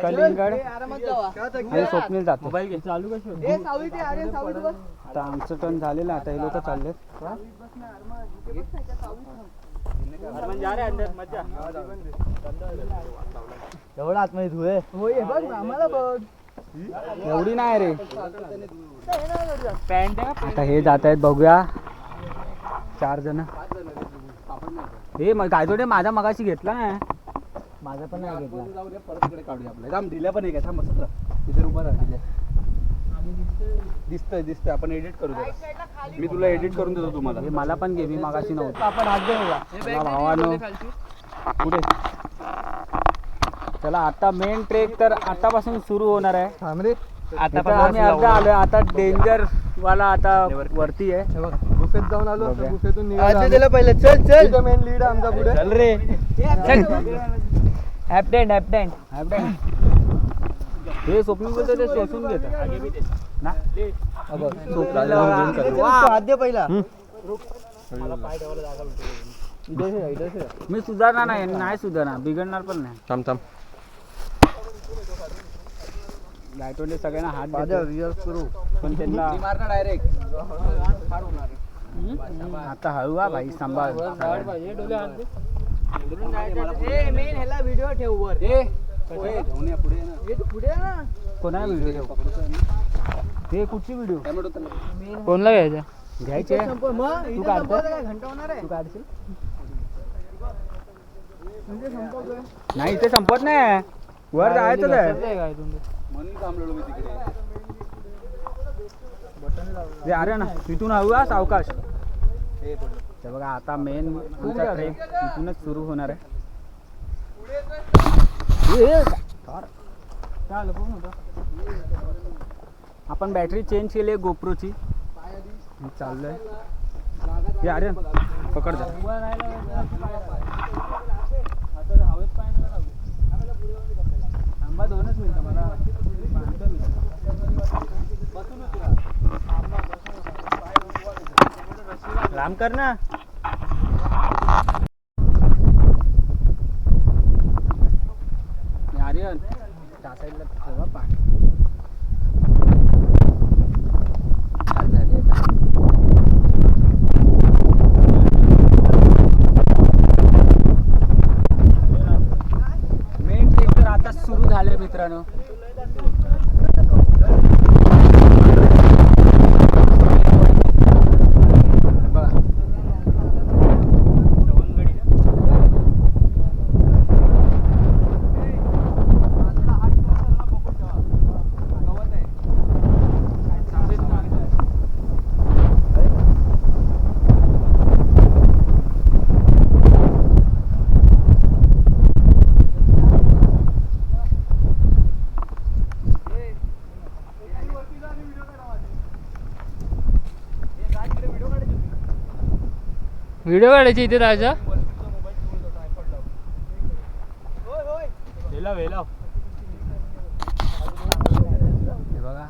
कलिंगड आणि स्वप्नील जातो. मोबाईल घे चालू आता आमचं टर्न झालेलं. आता हे लोक चालले. एवढा आतमध्ये धुळे बघ आम्हाला बघ. एवढी नाही रे. आता हे जात आहेत बघूया 4 जण. हे गायतोडे माझा मगाशी घेतला ना. माझा पण नाही घेतला. परत इकडे काढूया आपल्या. थांब ढिल्या पण आहे का? थांब मस्त तिथे उभा राहा. ढिल्या दिसतंय आपण एडिट करू दे. मी तुला एडिट करून देतो तुम्हाला. हे मला पण घे. मी मगाशी नव्हतं. आपण हात देऊया. भावानो पुढे चला. आता मेन ट्रेक तर आतापासून सुरू होणार आहे. थांब रे. आता आम्ही अर्धा आलोय. आता डेंजर वाला आता वरती आहे. हे बघ गुफेत जाऊन आलो. बघूया. गुफेतून निघालो पहिले. चल चल मेन लीड आमचा पुढे. चल रे. हे स्वप्नील बोलतो ते शोषून घेत ना. हात दे पहिला. मी सुधारणार नाही सुधारणार. बिघडणार पण नाही. थांब गायतोंडे सगळ्यांना हात देतो. पण त्यांना डायरेक्ट आता हळू हा भाई. सांभाळ. मेन ह्याला व्हिडिओ ठेव वर. कोणा व्हिडिओ हे कुठची व्हिडिओ कोणला घ्यायचा घ्यायचे. तू काढतो घंटा होणार आहे. तू काढशील नाही. इथे संपत नाही. वर जायचं आहे. म्हणून थांबलेलो मी तिकडे. अरे ना तिथून हळू सावकाश. ते बघा आता मेन तुमचा ट्रेक इथूनच सुरू होणार आहे. आपण बॅटरी चेंज केली आहे गोप्रोची. चाललोय. हे अरे पकड जा. थांबा 2च मिनिटं. मला लांब कर ना. आर्यन त्या साईडला ठेवा पाठ. मेन ट्रेक तर आता सुरू झाले मित्रांनो. व्हिडिओ काढायची इथे राजा. हे बघा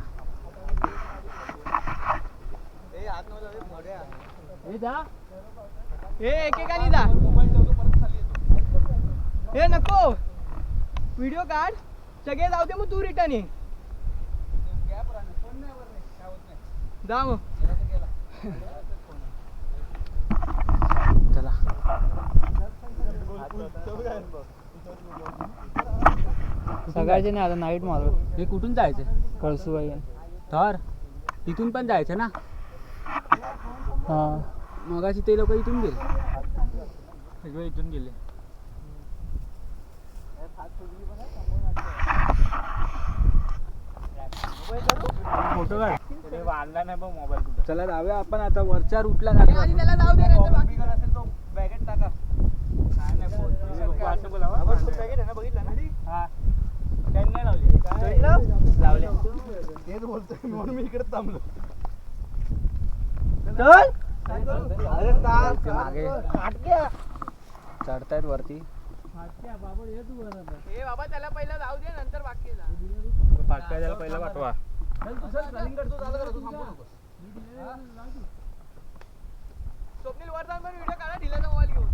हे एकेकाने जा. हे नको व्हिडिओ काढ सगळे जाऊ दे मग तू रिटर्न ये जा मग. चला सकाळचे नाही आता नाईट मारू. हे कुठून जायचं कळसूबाई तर इथून पण जायचं ना. हा मगाशी ते लोक इथून गेले सगळे इथून गेले. फोटो काढ बांधला नाही बघ मोबाईल कुठे. चला जाऊया आपण आता वरच्या रूटला हे आधी त्याला जाऊ दे नंतर बाकी असेल तो बॅगेत टाका. काय नाही असं बोलावं. आपण बॅगेत आहे ना, बघितलं ना? हा त्यांनी नाही लावली. लावले तेच बोलतोय म्हणून मी इकडे थांबलो. चल. अरे मागे चढतायत वरती. हे बाबा त्याला पहिला जाऊ दे नंतर बाकी जा. पाटका त्याला पहिला पाठवा. स्वप्नील वर जाऊन व्हिडिओ काढा ढिलाचा मोबाईल घेऊन.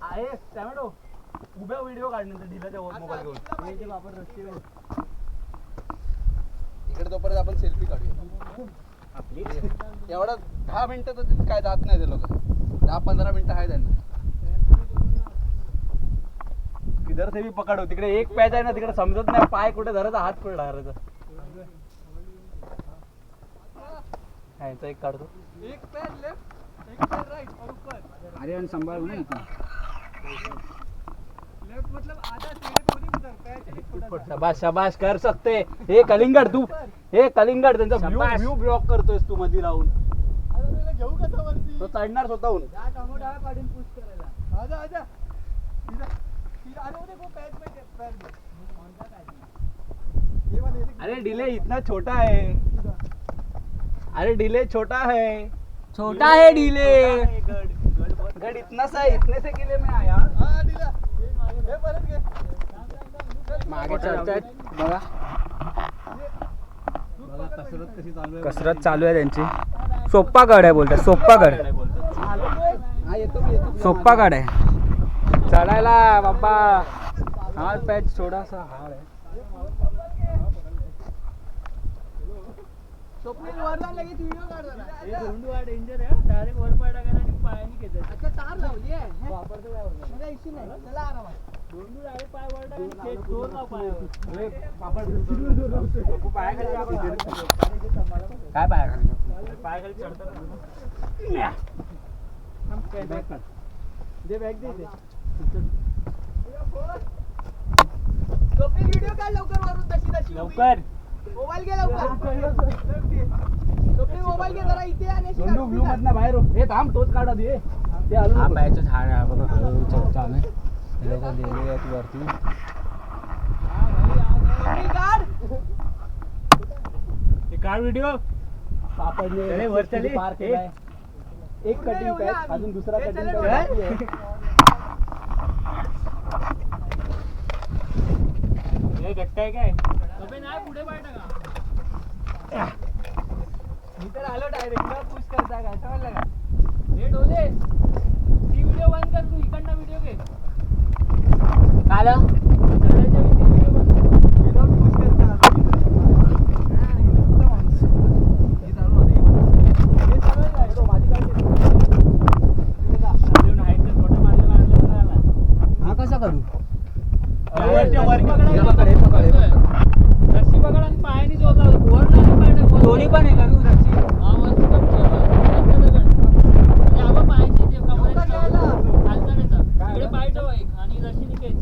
आहे टॅमॅटो उभ्या व्हिडिओ काढण्याचा ढिलाच्या मोबाईल घेऊन. इकडे तोपर्यंत आपण सेल्फी काढूया. आपली एवढा 10 मिनिटं तर काय जात नाही ते लोक. 10-15 मिनिटं आहे त्यांना. किधर से भी पकडो. तिकडे एक पॅच आहे ना तिकडे समजत नाही पाय कुठे धरायचा हात कुठे धरायचा. ह्याचा एक काढतो. एक पैर लेफ्ट एक पैर राइट और ऊपर. अरे आणि सांभाळू ना इथून. लेफ्ट मतलब आधा सीढ़ी पे नहीं उधर पैर एक छोटा सा. शाबाश शाबाश कर सकते. हे कलिंगड तू हे कलिंगड त्यांचा व्ह्यू ब्लॉक करतोयस तू मध्ये राहून. अरे त्याला घेऊ का तो वरती. तो चढणार स्वतःहून. जा टमाटा काढून पुश करायला. आजा आजा इधर इधर अरे वो देखो पैर में पैर में कौन सा पैर. ये वाले अरे डिले इतना छोटा है. अरे डिले छोटा है. छोटा है डिले. गड इतना सा है. इतने से किले में आया. हां दिला. हे परत घे. मागे चढतायत बघा. कसरत कशी चालू आहे. कसरत चालू आहे त्यांची. सोप्पा गड आहे बोलतात. सोप्पा गड हा येतो मी येतो. सोप्पा गड आहे चढायला बाबा. हा पॅच थोडासा हार्ड आहे. स्वप्नील वर जाऊन लगेच व्हिडिओ काढ जरा. हे धोंडू हा डेंजर आहे. डायरेक्ट वर पाय टाकायला आणि पायाने घेतात. अच्छा तार लावली आहे. वापरतो काय होतं. म्हणजे इश्यू नाही. चला आरामात. धोंडू डायरेक्ट पाय वर टाकायला थेट जोर लाव पायावर. काय पायाखाली पायाखाली चढतात. दे बॅग दे इथे. स्वप्नील व्हिडिओ काढ लवकर वरून तशी तशी. लवकर मोबाईल घे लवकर. स्वप्नील मोबाईल घे जरा इथे आणि अशी दोंडू ब्लू मधनं बाहेर हो. हे थांब तोच काढा दे. ते आलो हा नको. पॅच झाड आहे बघा. चालू आहे. हे लोक गेलेले आहेत वरती. स्वप्नील काढ. हे काढ व्हिडिओ. सापडले वर चली. पार केलाय. एक कटिंग पॅच अजून दुसरा हे कटिंग चले पॅच डोळे. बाकी आहे. हे गट्टा आहे काय. मी तर आलो डायरेक्ट पुश करता काय समजलं का. हे डोले ती व्हिडिओ बंद कर. तू इकडनं व्हिडिओ घे. काय आलं? चढायच्या वेळी ती व्हिडिओ बंद कर. विदाउट पुश करता. हे चालू आहे तो माझी गाडी. हा कसा करू? वरच्या वर हे पकड, हे पकड, हे पकड. रस्सी पकड आणि पायाने जोर लाव. वर नाही पाय टाक. दोन्ही पण आहे करू रस्सी. हा वरती पण आणि आपण पायाची जे कमरेची हालचालीचा इकडे पाय ठेवा एक आणि रस्सी निघेल.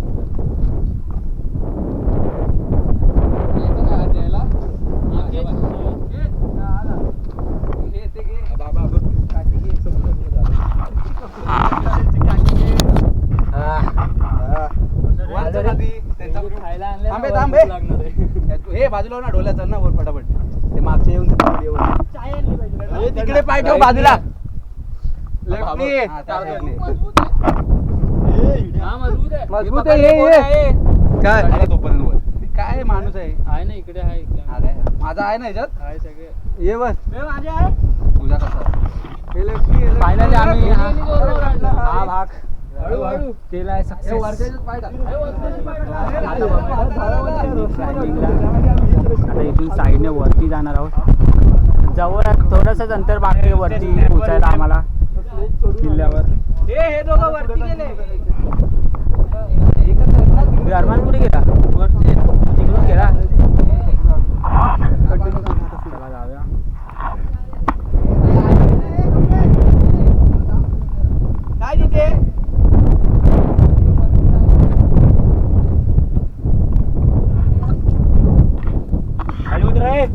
थांबे थांबे. हे बाजूला ना ढोल्या चल ना वर फटाफट. ते मागचे येऊन चाय आणली पाहिजे. तिकडे पाय ठेव बाजूला. मजबूत आहे हे. काय आला तोपर्यंत वर. काय माणूस आहे. आहे ना इकडे आहे. हा काय? माझा आहे ना ह्याच्यात. आहे सगळे. ये बस. माझे आहे. तुझा कसा फायनली आम्ही हा भाग केलाय सक्सेस. आता इथून साईडने वरती जाणार आहोत. जवळ थोडंसंच अंतर बाकी आहे वरती पोचायला आम्हाला किल्ल्यावर. हे दोघं वरती गेले. अरमान कुठे गेला? वरती तिकडून गेला. चला जाऊया. काय तिथे खाली उतर रे.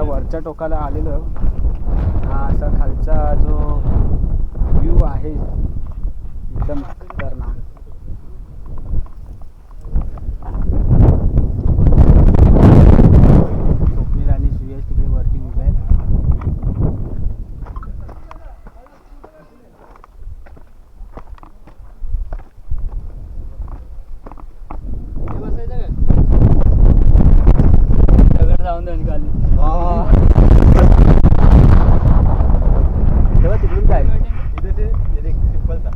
वरच्या टोकाला आलेलो. हा असा खालचा जो व्ह्यू आहे एकदम खतरनाक. स्वप्नील आणि सुयश तिकडे वरती उभे आहेत. दगड जाऊन दे खाली. तेव्हा तिकडून काय सिंपल था.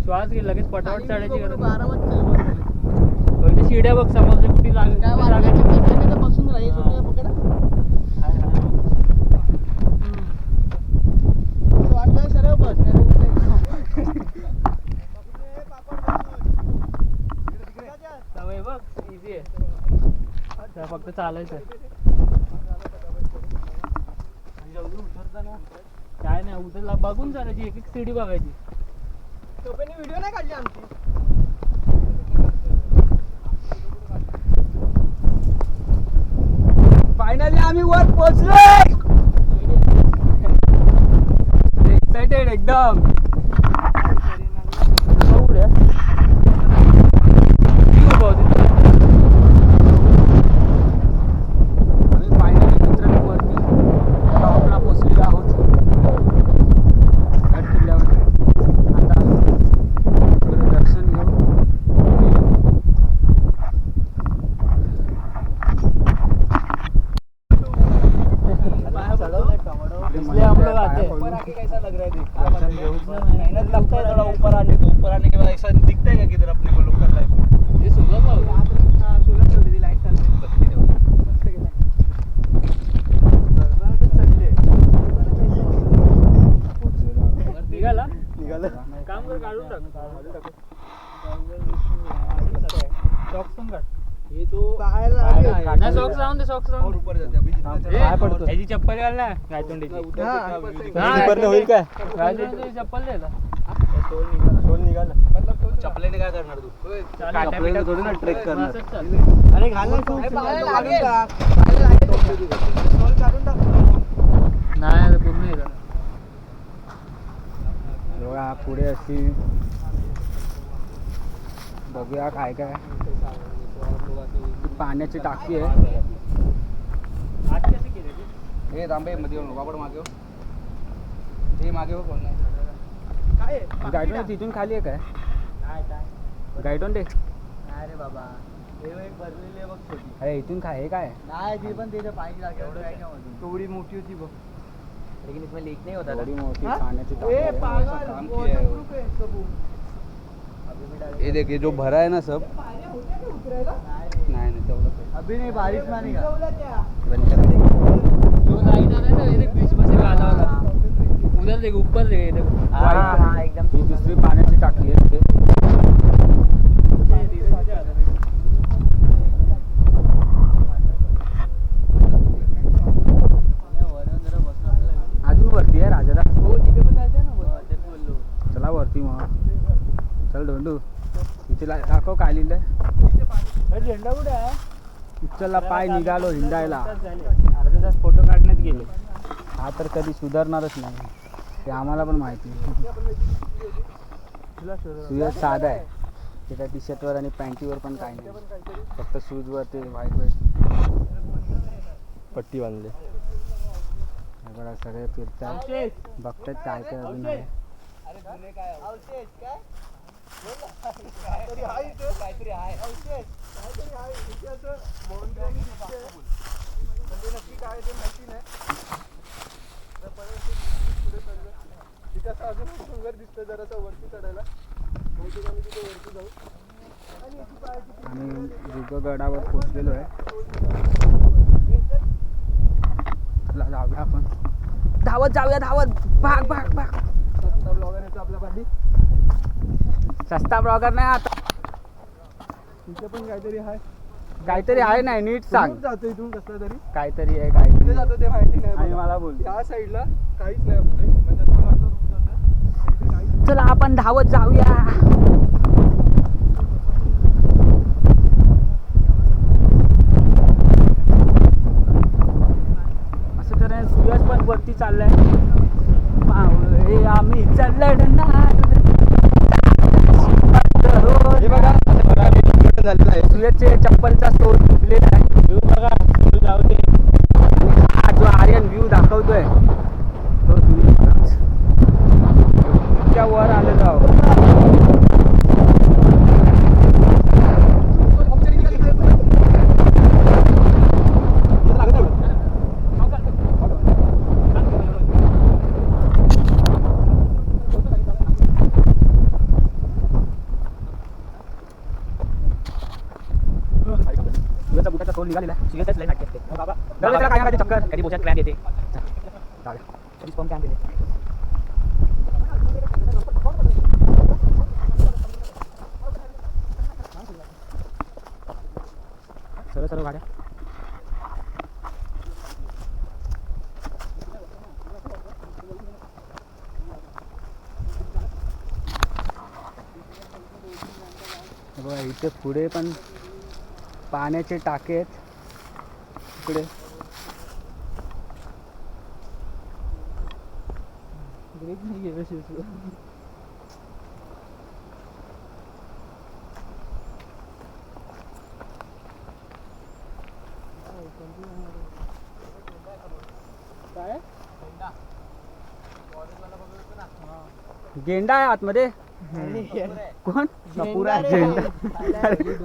श्वास घे लगेच पटापट चढायची गरज नाही. शिड्या बघ समोर कुठे बसून राहील वाटलं सरळ बस. सवय बघ इझी आहे. फक्त चालायचं. काय नाही उतरला बघून चालायची. एक एक सीडी बघायची. टोपेने व्हिडिओ नाही काढली आमची. फायनली आम्ही वर पोहोचलोय. एक्साइटेड एकदम. आम्ही फायनली मित्रांनो वरती टॉपला पोहोचलेलो आहोत गड किल्ल्यावर. आता थोडं दर्शन घेऊ. इसलिए हम लोग आते हैं. ऊपर आके कैसा लग रहा है देख. दर्शन घेऊ. मेहनत लगता है थोड़ा ऊपर आने के बाद ऐसा दिखता है क्या किधर अपने को लोकल लाइफ. ये सुलभ हाँ सोलर ठेवली ती लाईट चालते. बत्ती ठेवली. मस्त गेला. निघाला निघालं. काम कर काढून टाक. ये तो पाहायला पाहायला आहे. आहे. नाही सॉक्स राहून दे सॉक्स और राहून ऊपर जाते अभी जितना दे. पाय पडतो. त्याची चप्पल घाल ना गायतोंडीची उधर हाँ. से क्या view दिख हाँ. रहा है? भरलं होईल काय गायतोंडीची चप्पल दे टोल निघाला चपलेने काय करणार तू आपल्याला थोडी ना ट्रेक करणार अरे घाल ना तू. पाहायला लागेल. पाहायला लागेल. स्टॉल काढून टाक. नाही आता पूर्ण हे झालं. बघा पुढे अशी बघूया काय काय पाण्याची टाकी आहे. आज कशी केली ती? हे तांबे मध्ये येऊन वापड मागे हो. हे मागे हो कोण नाही काय आहे? गायडोन तिथून खाली आहे काय नाही काय गायडोन दे. नाही रे बाबा. हे एक भरलेली आहे बघ छोटी. अरे इथून काय हे काय नाही ती पण त्याच्या पाणी लागेल. थोडी मोठी होती बघ लेकिन इसमें लीक नहीं होता थोडी मोठी हाँ? पाण्याची टाकी ए आहे. पागल. काम किया है वो। waterproof है सब. ये देखिए जो भरा है ना सब नहीं नहीं तेवढं अभी नहीं बारिश में नहीं का बंद कर जो लाइन आ रहा है ना ये देख बीच में से काला वाला उधर देख ऊपर देख ये देख हाँ हाँ एकदम ही दुसरी पाण्याची टाकी आहे तिथे. अजून वरती आहे राजादा. हो तिथे पण जायचं ना तेच बोललो. चला वरती मग चल धोंडू इथे दाखव काय लिहिलंय. झेंडा कुठे आहे उचलला पाय निघालो हिंडायला. अर्धा तास फोटो काढण्यात गेले हा तर कधी सुधारणारच नाही ते आम्हाला पण माहिती. सुयश साधा आहे त्याच्या टी शर्टवर आणि पॅन्टीवर पण काय नाही फक्त शूजवर ते व्हाईट व्हाईट पट्टी बांधले. हे बघा सगळे फिरतात बघतात काय काय अजून आहे. अवशेष काय काहीतरी आहे इथे. काहीतरी आहे अवशेष काहीतरी आहे इथे असं boundary दिसते. म्हणजे नक्की काय ते माहिती नाही. तर परत ते पुढे चाललं. तिथे असं अजून खूप सुंदर दिसतं जरासं वरती चढायला. बहुतेक आम्ही तिथे वरती जाऊ. आणि याची पायाची आम्ही दुर्गगडावर पोचलेलो आहे. चला जाऊया आपण धावत जाऊया धावत भाग भाग भाग. सत्ता ब्लॉगर येतो आपल्या पाठी. सस्ता ब्लॉगर नाही आता तिथे पण काहीतरी आहे. काहीतरी आहे नाही नीट सांग. कुठून जातो इथून कसला तरी काहीतरी आहे कुठे काहीतरी जातो ते माहिती नाही आणि बघा. मला बोल त्या साईडला काहीच नाही पुढे म्हणजे तो मागचा रूट जातो. इथे काहीच चला आपण धावत जाऊया. असं तर सुयश पण वरती चाललाय. आम्ही चाललंय हे बघा आता बघा हे झालेलं आहे सुयशचे चप्पलचा स्टोर तुटलेला आहे. व्ह्यू बघा व्ह्यू जाऊ दे. हा जो आर्यन व्ह्यू दाखवतोय तो तुम्ही बघाच. इतक्या वर आलेलो आहोत. सुयशचा बुटाचा तोल निघालेला आहे. सुयशच लय नाटक असते बाबा त्याला काय माहिती चक्कर कधी बोशात क्रॅम्प येते जाऊया. कधी स्पॉम क्रॅम्प येते सर्व सर्व गाड्या बघा इथे पुढे पण पाण्याचे टाके आहेत. इकडे ब्रेक नाही गेलं शिवसला. काय गेंडा आहे आतमध्ये. कोण पुरा गेंडा झेंडा.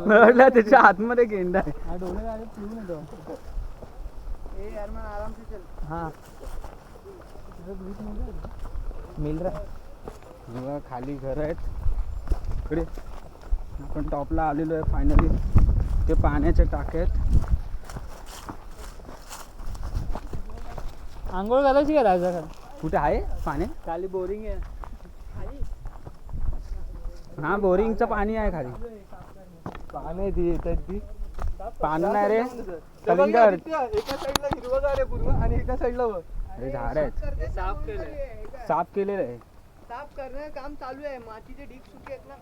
मला वाटलं त्याच्या आतमध्ये गेंडा आहे. डोळे गाडी पिऊन येतो. ए यार मन आराम से चल. हा मिल रहा बघा खाली घर आहेत. इकडे आपण टॉपला आलेलो आहे फायनली. ते पाण्याचे टाके आहेत. आंघोळ घालायची का राजा कुठे आहे पाणी. खाली बोरिंग आहे. हा बोरिंगचं पाणी आहे खाली. पाने ती येतात ती पानं नाही रे ते बघ ना, कलिंगड आदित्य, एका साईडला हिरवगार आहे पूर्ण आणि एका साईडला बघ अरे झाड आहेत साफ केलंय. साफ केलेलं आहे. साफ करणं काम चालू आहे. मातीचे ढीग सुके आहेत ना.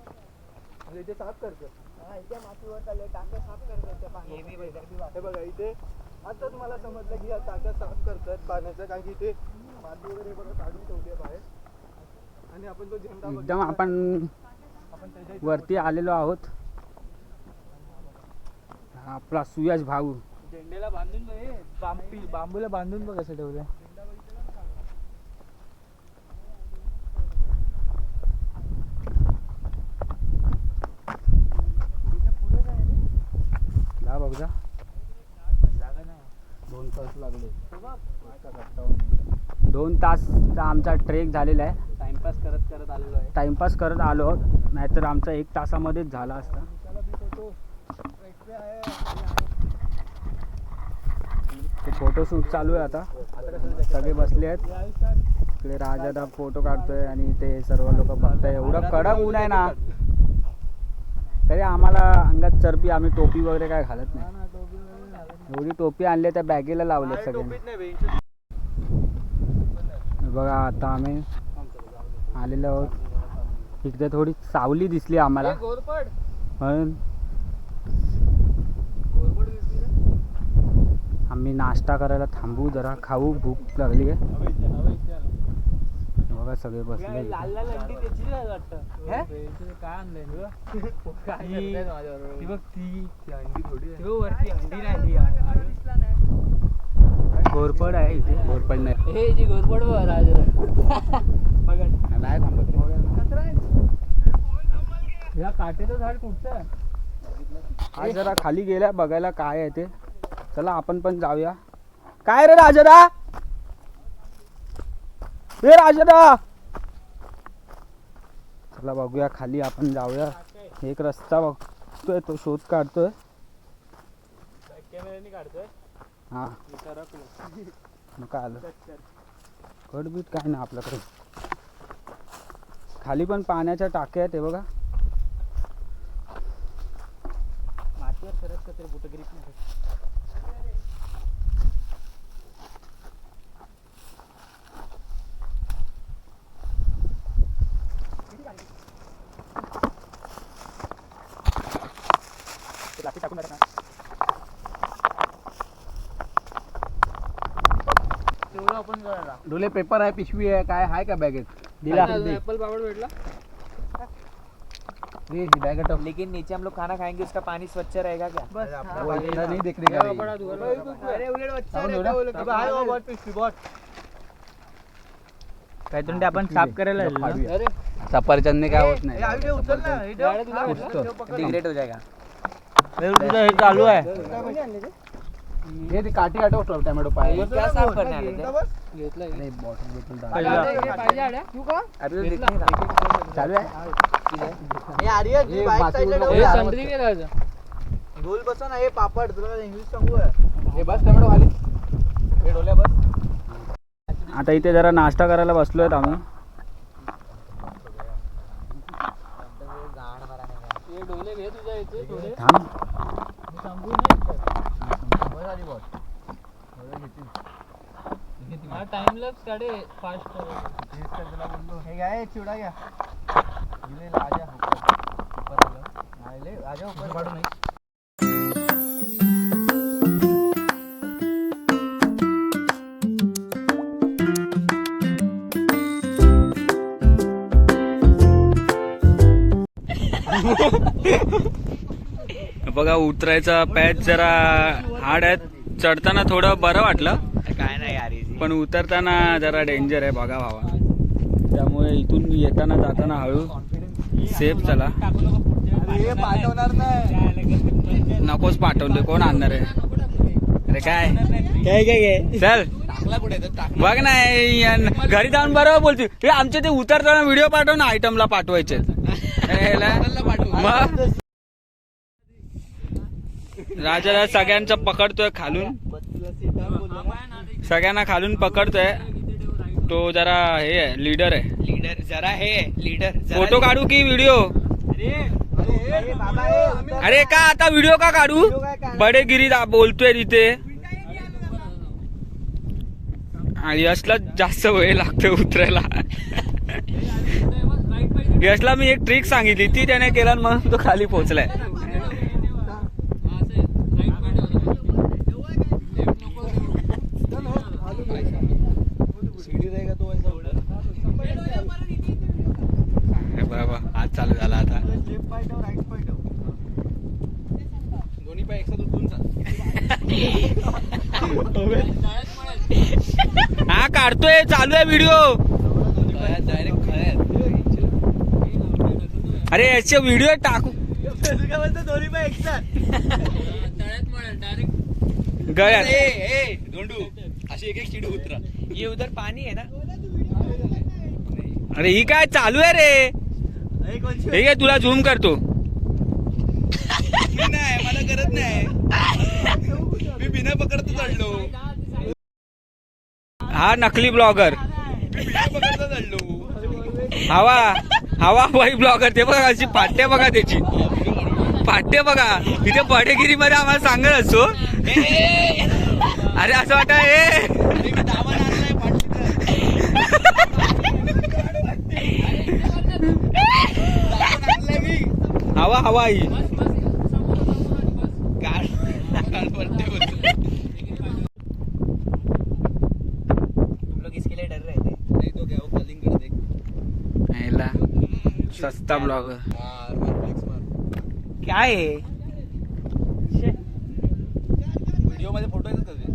म्हणजे इथे साफ करतो हा, इथे मातीवर चाललंय. टाक्या साफ करतात त्या पाण्याच्या. हे बघा इथे आताच मला समजलं की या टाक्या साफ करतात पाण्याचं कारण की इथे माती वगैरे बघा काढून ठेवली आहे बाहेर आणि आपण तो झेंडा एकदम आपण आपण त्याच्या वरती आलेलो आहोत. हा आपला सुयश भाऊ झेंडेला बांधून बांबूला बांधून बघ कसं ठेवलंय जा बघ जा. 2 तास लागले. 2 तास आमचा ट्रेक झालेला आहे. टाइमपास करत करत आलेलो आहे टाइमपास करत आलो नाहीतर आमचा 1 तासामध्येच झाला असता. फोटोशूट चालू आहे आता. सगळे बसले आहेत इकडे. राजादा फोटो काढतोय आणि ते सर्व लोक बघताय. एवढं कडक ऊन आहे ना तरी आम्हाला अंगात चरबी. आम्ही टोपी वगैरे काय घालत नाही. एवढी टोपी आणली त्या बॅगेला लावले सगळ्यांनी. बघा आता आम्ही आलेलो आहोत. इकडे थोडी सावली दिसली आम्हाला पण आम्ही नाश्ता करायला थांबू जरा खाऊ. भूक लागली आहे. बघा सगळे बसले इथे. लाल लाल अंडी त्याची काय वाटतं काय आणलंय ती बघ ती अंडी थोडी आहे वरती अंडी नाही घोरपड आहे इथे. घोरपड नाही हे जी घोरपड राज नाही थांबत रे. ह्या काटेचं झाड कुठचं आहे? हा जरा खाली गेला बघायला काय आहे ते. चला आपण पण जाऊया. काय रे राजादा. हे राजादा चला बघूया खाली आपण जाऊया. एक रस्ता बघतोय तो शोध काढतोय. कॅमेऱ्याने काढतोय हा मग काय आलं कडबीट काय ना आपल्याकडे. खाली पण पाण्याच्या टाक्या आहेत हे बघा. मातीवर सरस तरी कुठं ग्रीप नाही. तेवढं आपण करायला डोले पेपर आहे पिशवी आहे काय आहे का बॅगेत दिला ऍपल पापड भेटला. बॅगेट लेकिन नीचे हम लोग खाना खाएंगे उसका पानी स्वच्छ रहेगा क्या? बस नहीं देखने का अरे उलट अच्छा आपण रहता एवढं- वो लोग आपण आहे बॉट पिशवी बॉट काहीतरी आपण साफ करायला अरे सफरचंदने काय होत नाही. हे उचल ना हे ठेव. डिग्रेड हो जाएगा. तुझं हे चालू आहे. हे ते काठी आठव टोमॅटो पाय. क्या साफ करने आले थे? अरे बॉटल चालू आहे. हे आर्यन हे बाईक बाकी साईडला उडवलं. ठेवूया. संत्री ढोल बसव ना. हे पापड तुला इंग्लिश सांगू आहे. हे बस टोमॅटो खाली हे डोल्या बस. आता इथे जरा नाश्ता करायला बसलोय आम्ही. हे डोले घे तुझ्या इथे थोडे. थांब हा टाइम लॅप्स काढे फास्ट. हे घ्या हे चिवडा घ्या. इले राजा ऊपर आलं. नाही ले राजा ऊपर काढू नाही. बघा उतरायचा पॅच जरा हार्ड आहे. चढताना थोडं बरं वाटलं काय नाही यार पण उतरताना जरा डेंजर आहे बघा भावा. त्यामुळे इथून येताना जाताना हळू सेफ चला. हे पाठवणार नाही. नकोच पाठवले कोण आणणार आहे. अरे काय काय चल बघ नाही घरी जाऊन बरोबर बोलते हे आमचे ते उतरताना व्हिडिओ पाठव ना. आयटमला पाठवायचे मग राजाला सगळ्यांचं पकडतोय खालून. सगळ्यांना खालून पकडतोय. तो जरा हे आहे लीडर आहे. लीडर जरा हे लीडर फोटो काढू की व्हिडिओ. अरे का आता व्हिडिओ का काढू बडेगिरी बोलतोय तिथे यशला जास्त वेळ लागतोय उतरायला. यशला मी एक ट्रिक सांगितली ती त्याने केला म्हणून तो खाली पोहोचलाय. बरोबर आज चालू झाला आता. दोन्ही पाय एकसाथ उठून चाल. हा काढतोय चालू आहे व्हिडिओ. डायरेक्ट अरे याचे व्हिडिओ टाकू दोन्ही पाय एकसाथ गळ्यात. धोंडू अशी एक एक चिडू उतरा. ये उधर पाणी आहे ना. अरे ही काय चालू आहे रे. हे काय तुला झूम करतो. नाही मला करत नाही. मी बिना पकडतो चढलो. हा नकली ब्लॉगर बिना पकडतो चढलो. हवा हवा बाई ब्लॉगर. ते बघा अशी फाट्या बघा त्याची फाट्या बघा. तिथे बडेगिरी मध्ये आम्हाला सांगत असतो. अरे असं वाटत हवा हवा ही सस्ता ब्लॉगर काय आहे. व्हिडिओ मध्ये फोटो येतात का ते?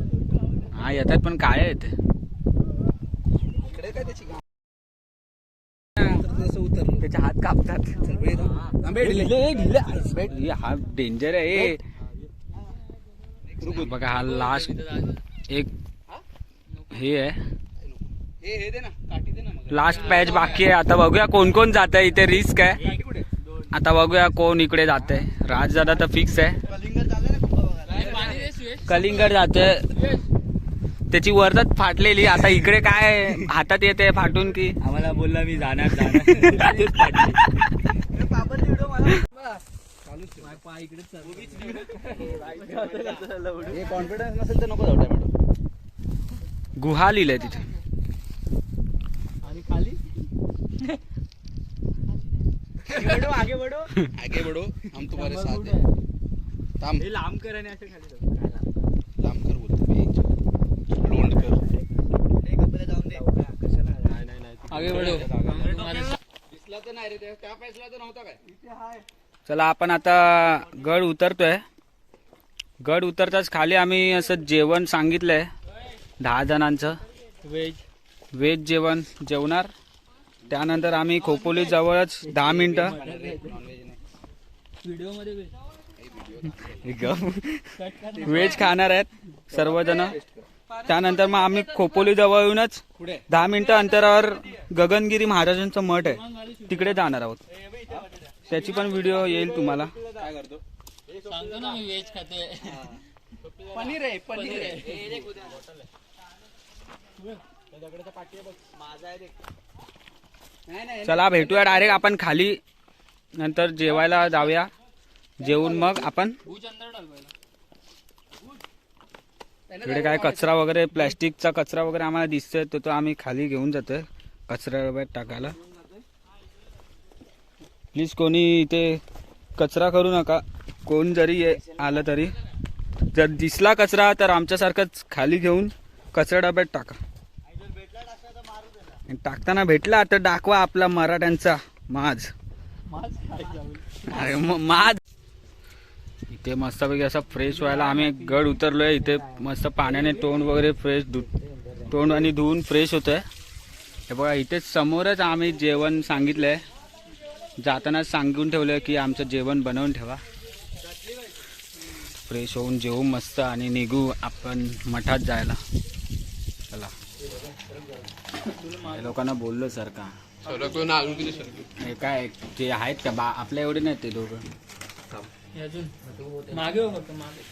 हा येतात पण काय आहेत इकडे काय त्याची तसं उतरलो. त्याचे हात कापतात. ढिले. हा डेंजर आहे. बघा हा लास्ट एक हे आहे हे दे ना काठी दे ना मग. लास्ट पॅच बाकी आहे. आता बघूया कोण कोण जात आहे. इथे रिस्क आहे. आता बघूया कोण इकडे जात आहे. राजदादा तर फिक्स आहे. कलिंगड जातोय. त्याची वर्दत फाटलेली. आता इकडे काय हातात येते फाटून की आम्हाला बोलला मी जाणार कॉन्फिडन्स नसेल तर नको जाऊ मॅडम. गुहा लिहिलंय तिथे. आणि खाली आगे बढ़ो हम तुम्हारे साथ हैं. थांब हे लांब कर आणि असं खाली जाऊ. लांब कर बोलतो मी. लोंड कर. आगे बढो. दिसला तर नाही रे त्या पैसला तर नव्हता काय. चला आपण आता गड उतरतोय. गड उतरताच खाली आम्ही असं जेवण सांगितलंय 10 जणांचं व्हेज जेवण जेवणार. त्यानंतर आम्ही खोपोली जवळच 10 मिनिटं व्हिडिओ मध्ये व्हेज खाणार आहेत सर्वजण. त्यानंतर मग आम्ही खोपोली जवळूनच 10 मिनिटं अंतरावर गगनगिरी महाराजांचं मठ आहे तिकडे जाणार आहोत. त्याची पण व्हिडिओ येईल तुम्हाला. काय करतो सांगतो ना मी व्हेज खाते. पनीर आहे पनीर आहे. चला भेटूया डायरेक्ट आपण खाली. नंतर जेवायला जाऊया. जेवून मग आपण इकडे काय कचरा वगैरे प्लॅस्टिकचा कचरा वगैरे आम्हाला दिसतोय तो आम्ही खाली घेऊन जातोय कचरा डब्यात टाकायला. प्लीज कोणी इथे कचरा करू नका. कोण जरी आलं तरी जर दिसला कचरा तर आमच्यासारखंच खाली घेऊन कचरा डब्यात टाका. टाकताना भेटला तर दाखवा आपला मराठ्यांचा माज. अरे माज. इथे मस्तपैकी असं फ्रेश व्हायला आम्ही गड उतरलोय. इथे मस्त पाण्याने तोंड वगैरे फ्रेश तोंड आणि धुवून फ्रेश होतोय. हे बघा इथेच समोरच आम्ही जेवण सांगितलंय. जातानाच सांगून ठेवलंय की आमचं जेवण बनवून ठेवा. फ्रेश होऊन जेवू मस्त आणि निघू आपण मठात जायला. चला हे लोकांना बोललो सर का हे काय ते आहेत का आपल्या एवढे नाहीत ते दोघं. मागे फक्त मागे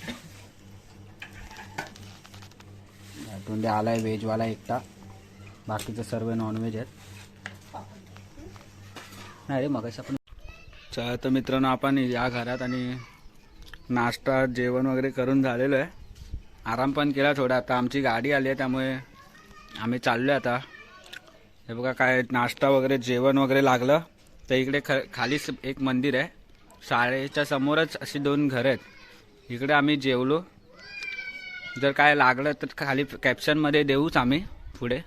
तोंडे आलाय व्हेजवाला एकटा. बाकीचे सर्व नॉनव्हेज आहेत. नाही रे मगाशी आपण तर मित्रांनो आपण या घरात आणि नाश्ता जेवण वगैरे करून झालेलो आहे. आराम पण केला थोडा. आता आमची गाडी आली आहे त्यामुळे आम्ही चाललो आहे आता. हे बघा काय नाश्ता वगैरे जेवण वगैरे लागलं. तर इकडे खालीच एक मंदिर आहे. शाळेच्या समोरच अशी 2 घरं आहेत. इकडे आम्ही जेवलो. जर काय लागलं तर खाली कॅप्शनमध्ये देऊच आम्ही पुढे.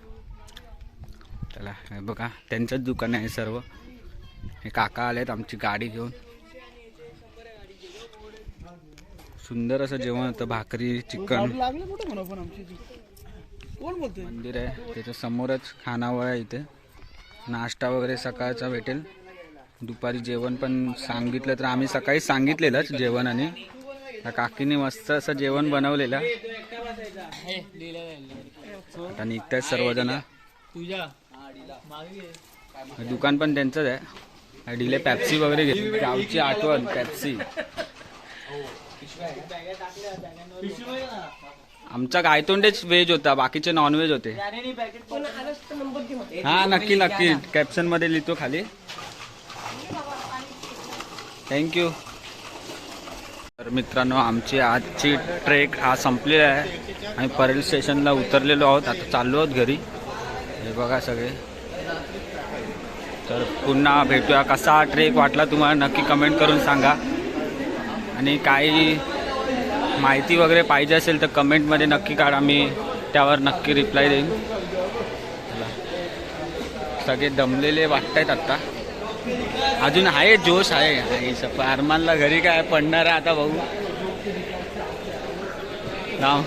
चला हे बघा त्यांचंच दुकान आहे सर्व. हे काका आलेत आमची गाडी घेऊन. सुंदर असं जेवण होतं. भाकरी चिकन. लागले कुठे म्हणा पण आमची कोण बोलतोय. मंदिर आहे त्याच्या समोरच खानावळ आहे. इथे नाश्ता वगैरे सकाळचा भेटेल. दुपारी जेवण पण सांगितलं तर आम्ही सकाळी सांगितलेलंच जेवण. आणि काकीने मस्त असं जेवण बनवलेलं. आता निघतायत सर्वजण. दुकान पण त्यांचंच आहे. डिले पॅप्सी वगैरे घेतली. गावची आठवण पॅप्सी. आमचा गायतोंडेच व्हेज होता, बाकीचे नॉनव्हेज होते. हा नक्की नक्की कॅप्शन मध्ये लिहितो खाली. थँक्यू. तर मित्रांनो आमची आजची ट्रेक हा संपलेला आहे. आम्ही परेल स्टेशनला उतरलेलो आहोत. आता चाललो आहोत घरी. हे बघा सगळे. तर पुन्हा भेटूया. कसा ट्रेक वाटला तुम्हाला नक्की कमेंट करून सांगा. आणि काही माहिती वगैरे पाहिजे असेल तर कमेंटमध्ये नक्की काढा. मी त्यावर नक्की रिप्लाय देईन. सगळे दमलेले वाटत आहेत आत्ता. अजून आहे जोश आहे. अरमानला घरी काय पडणार आहे आता भाऊ. नाव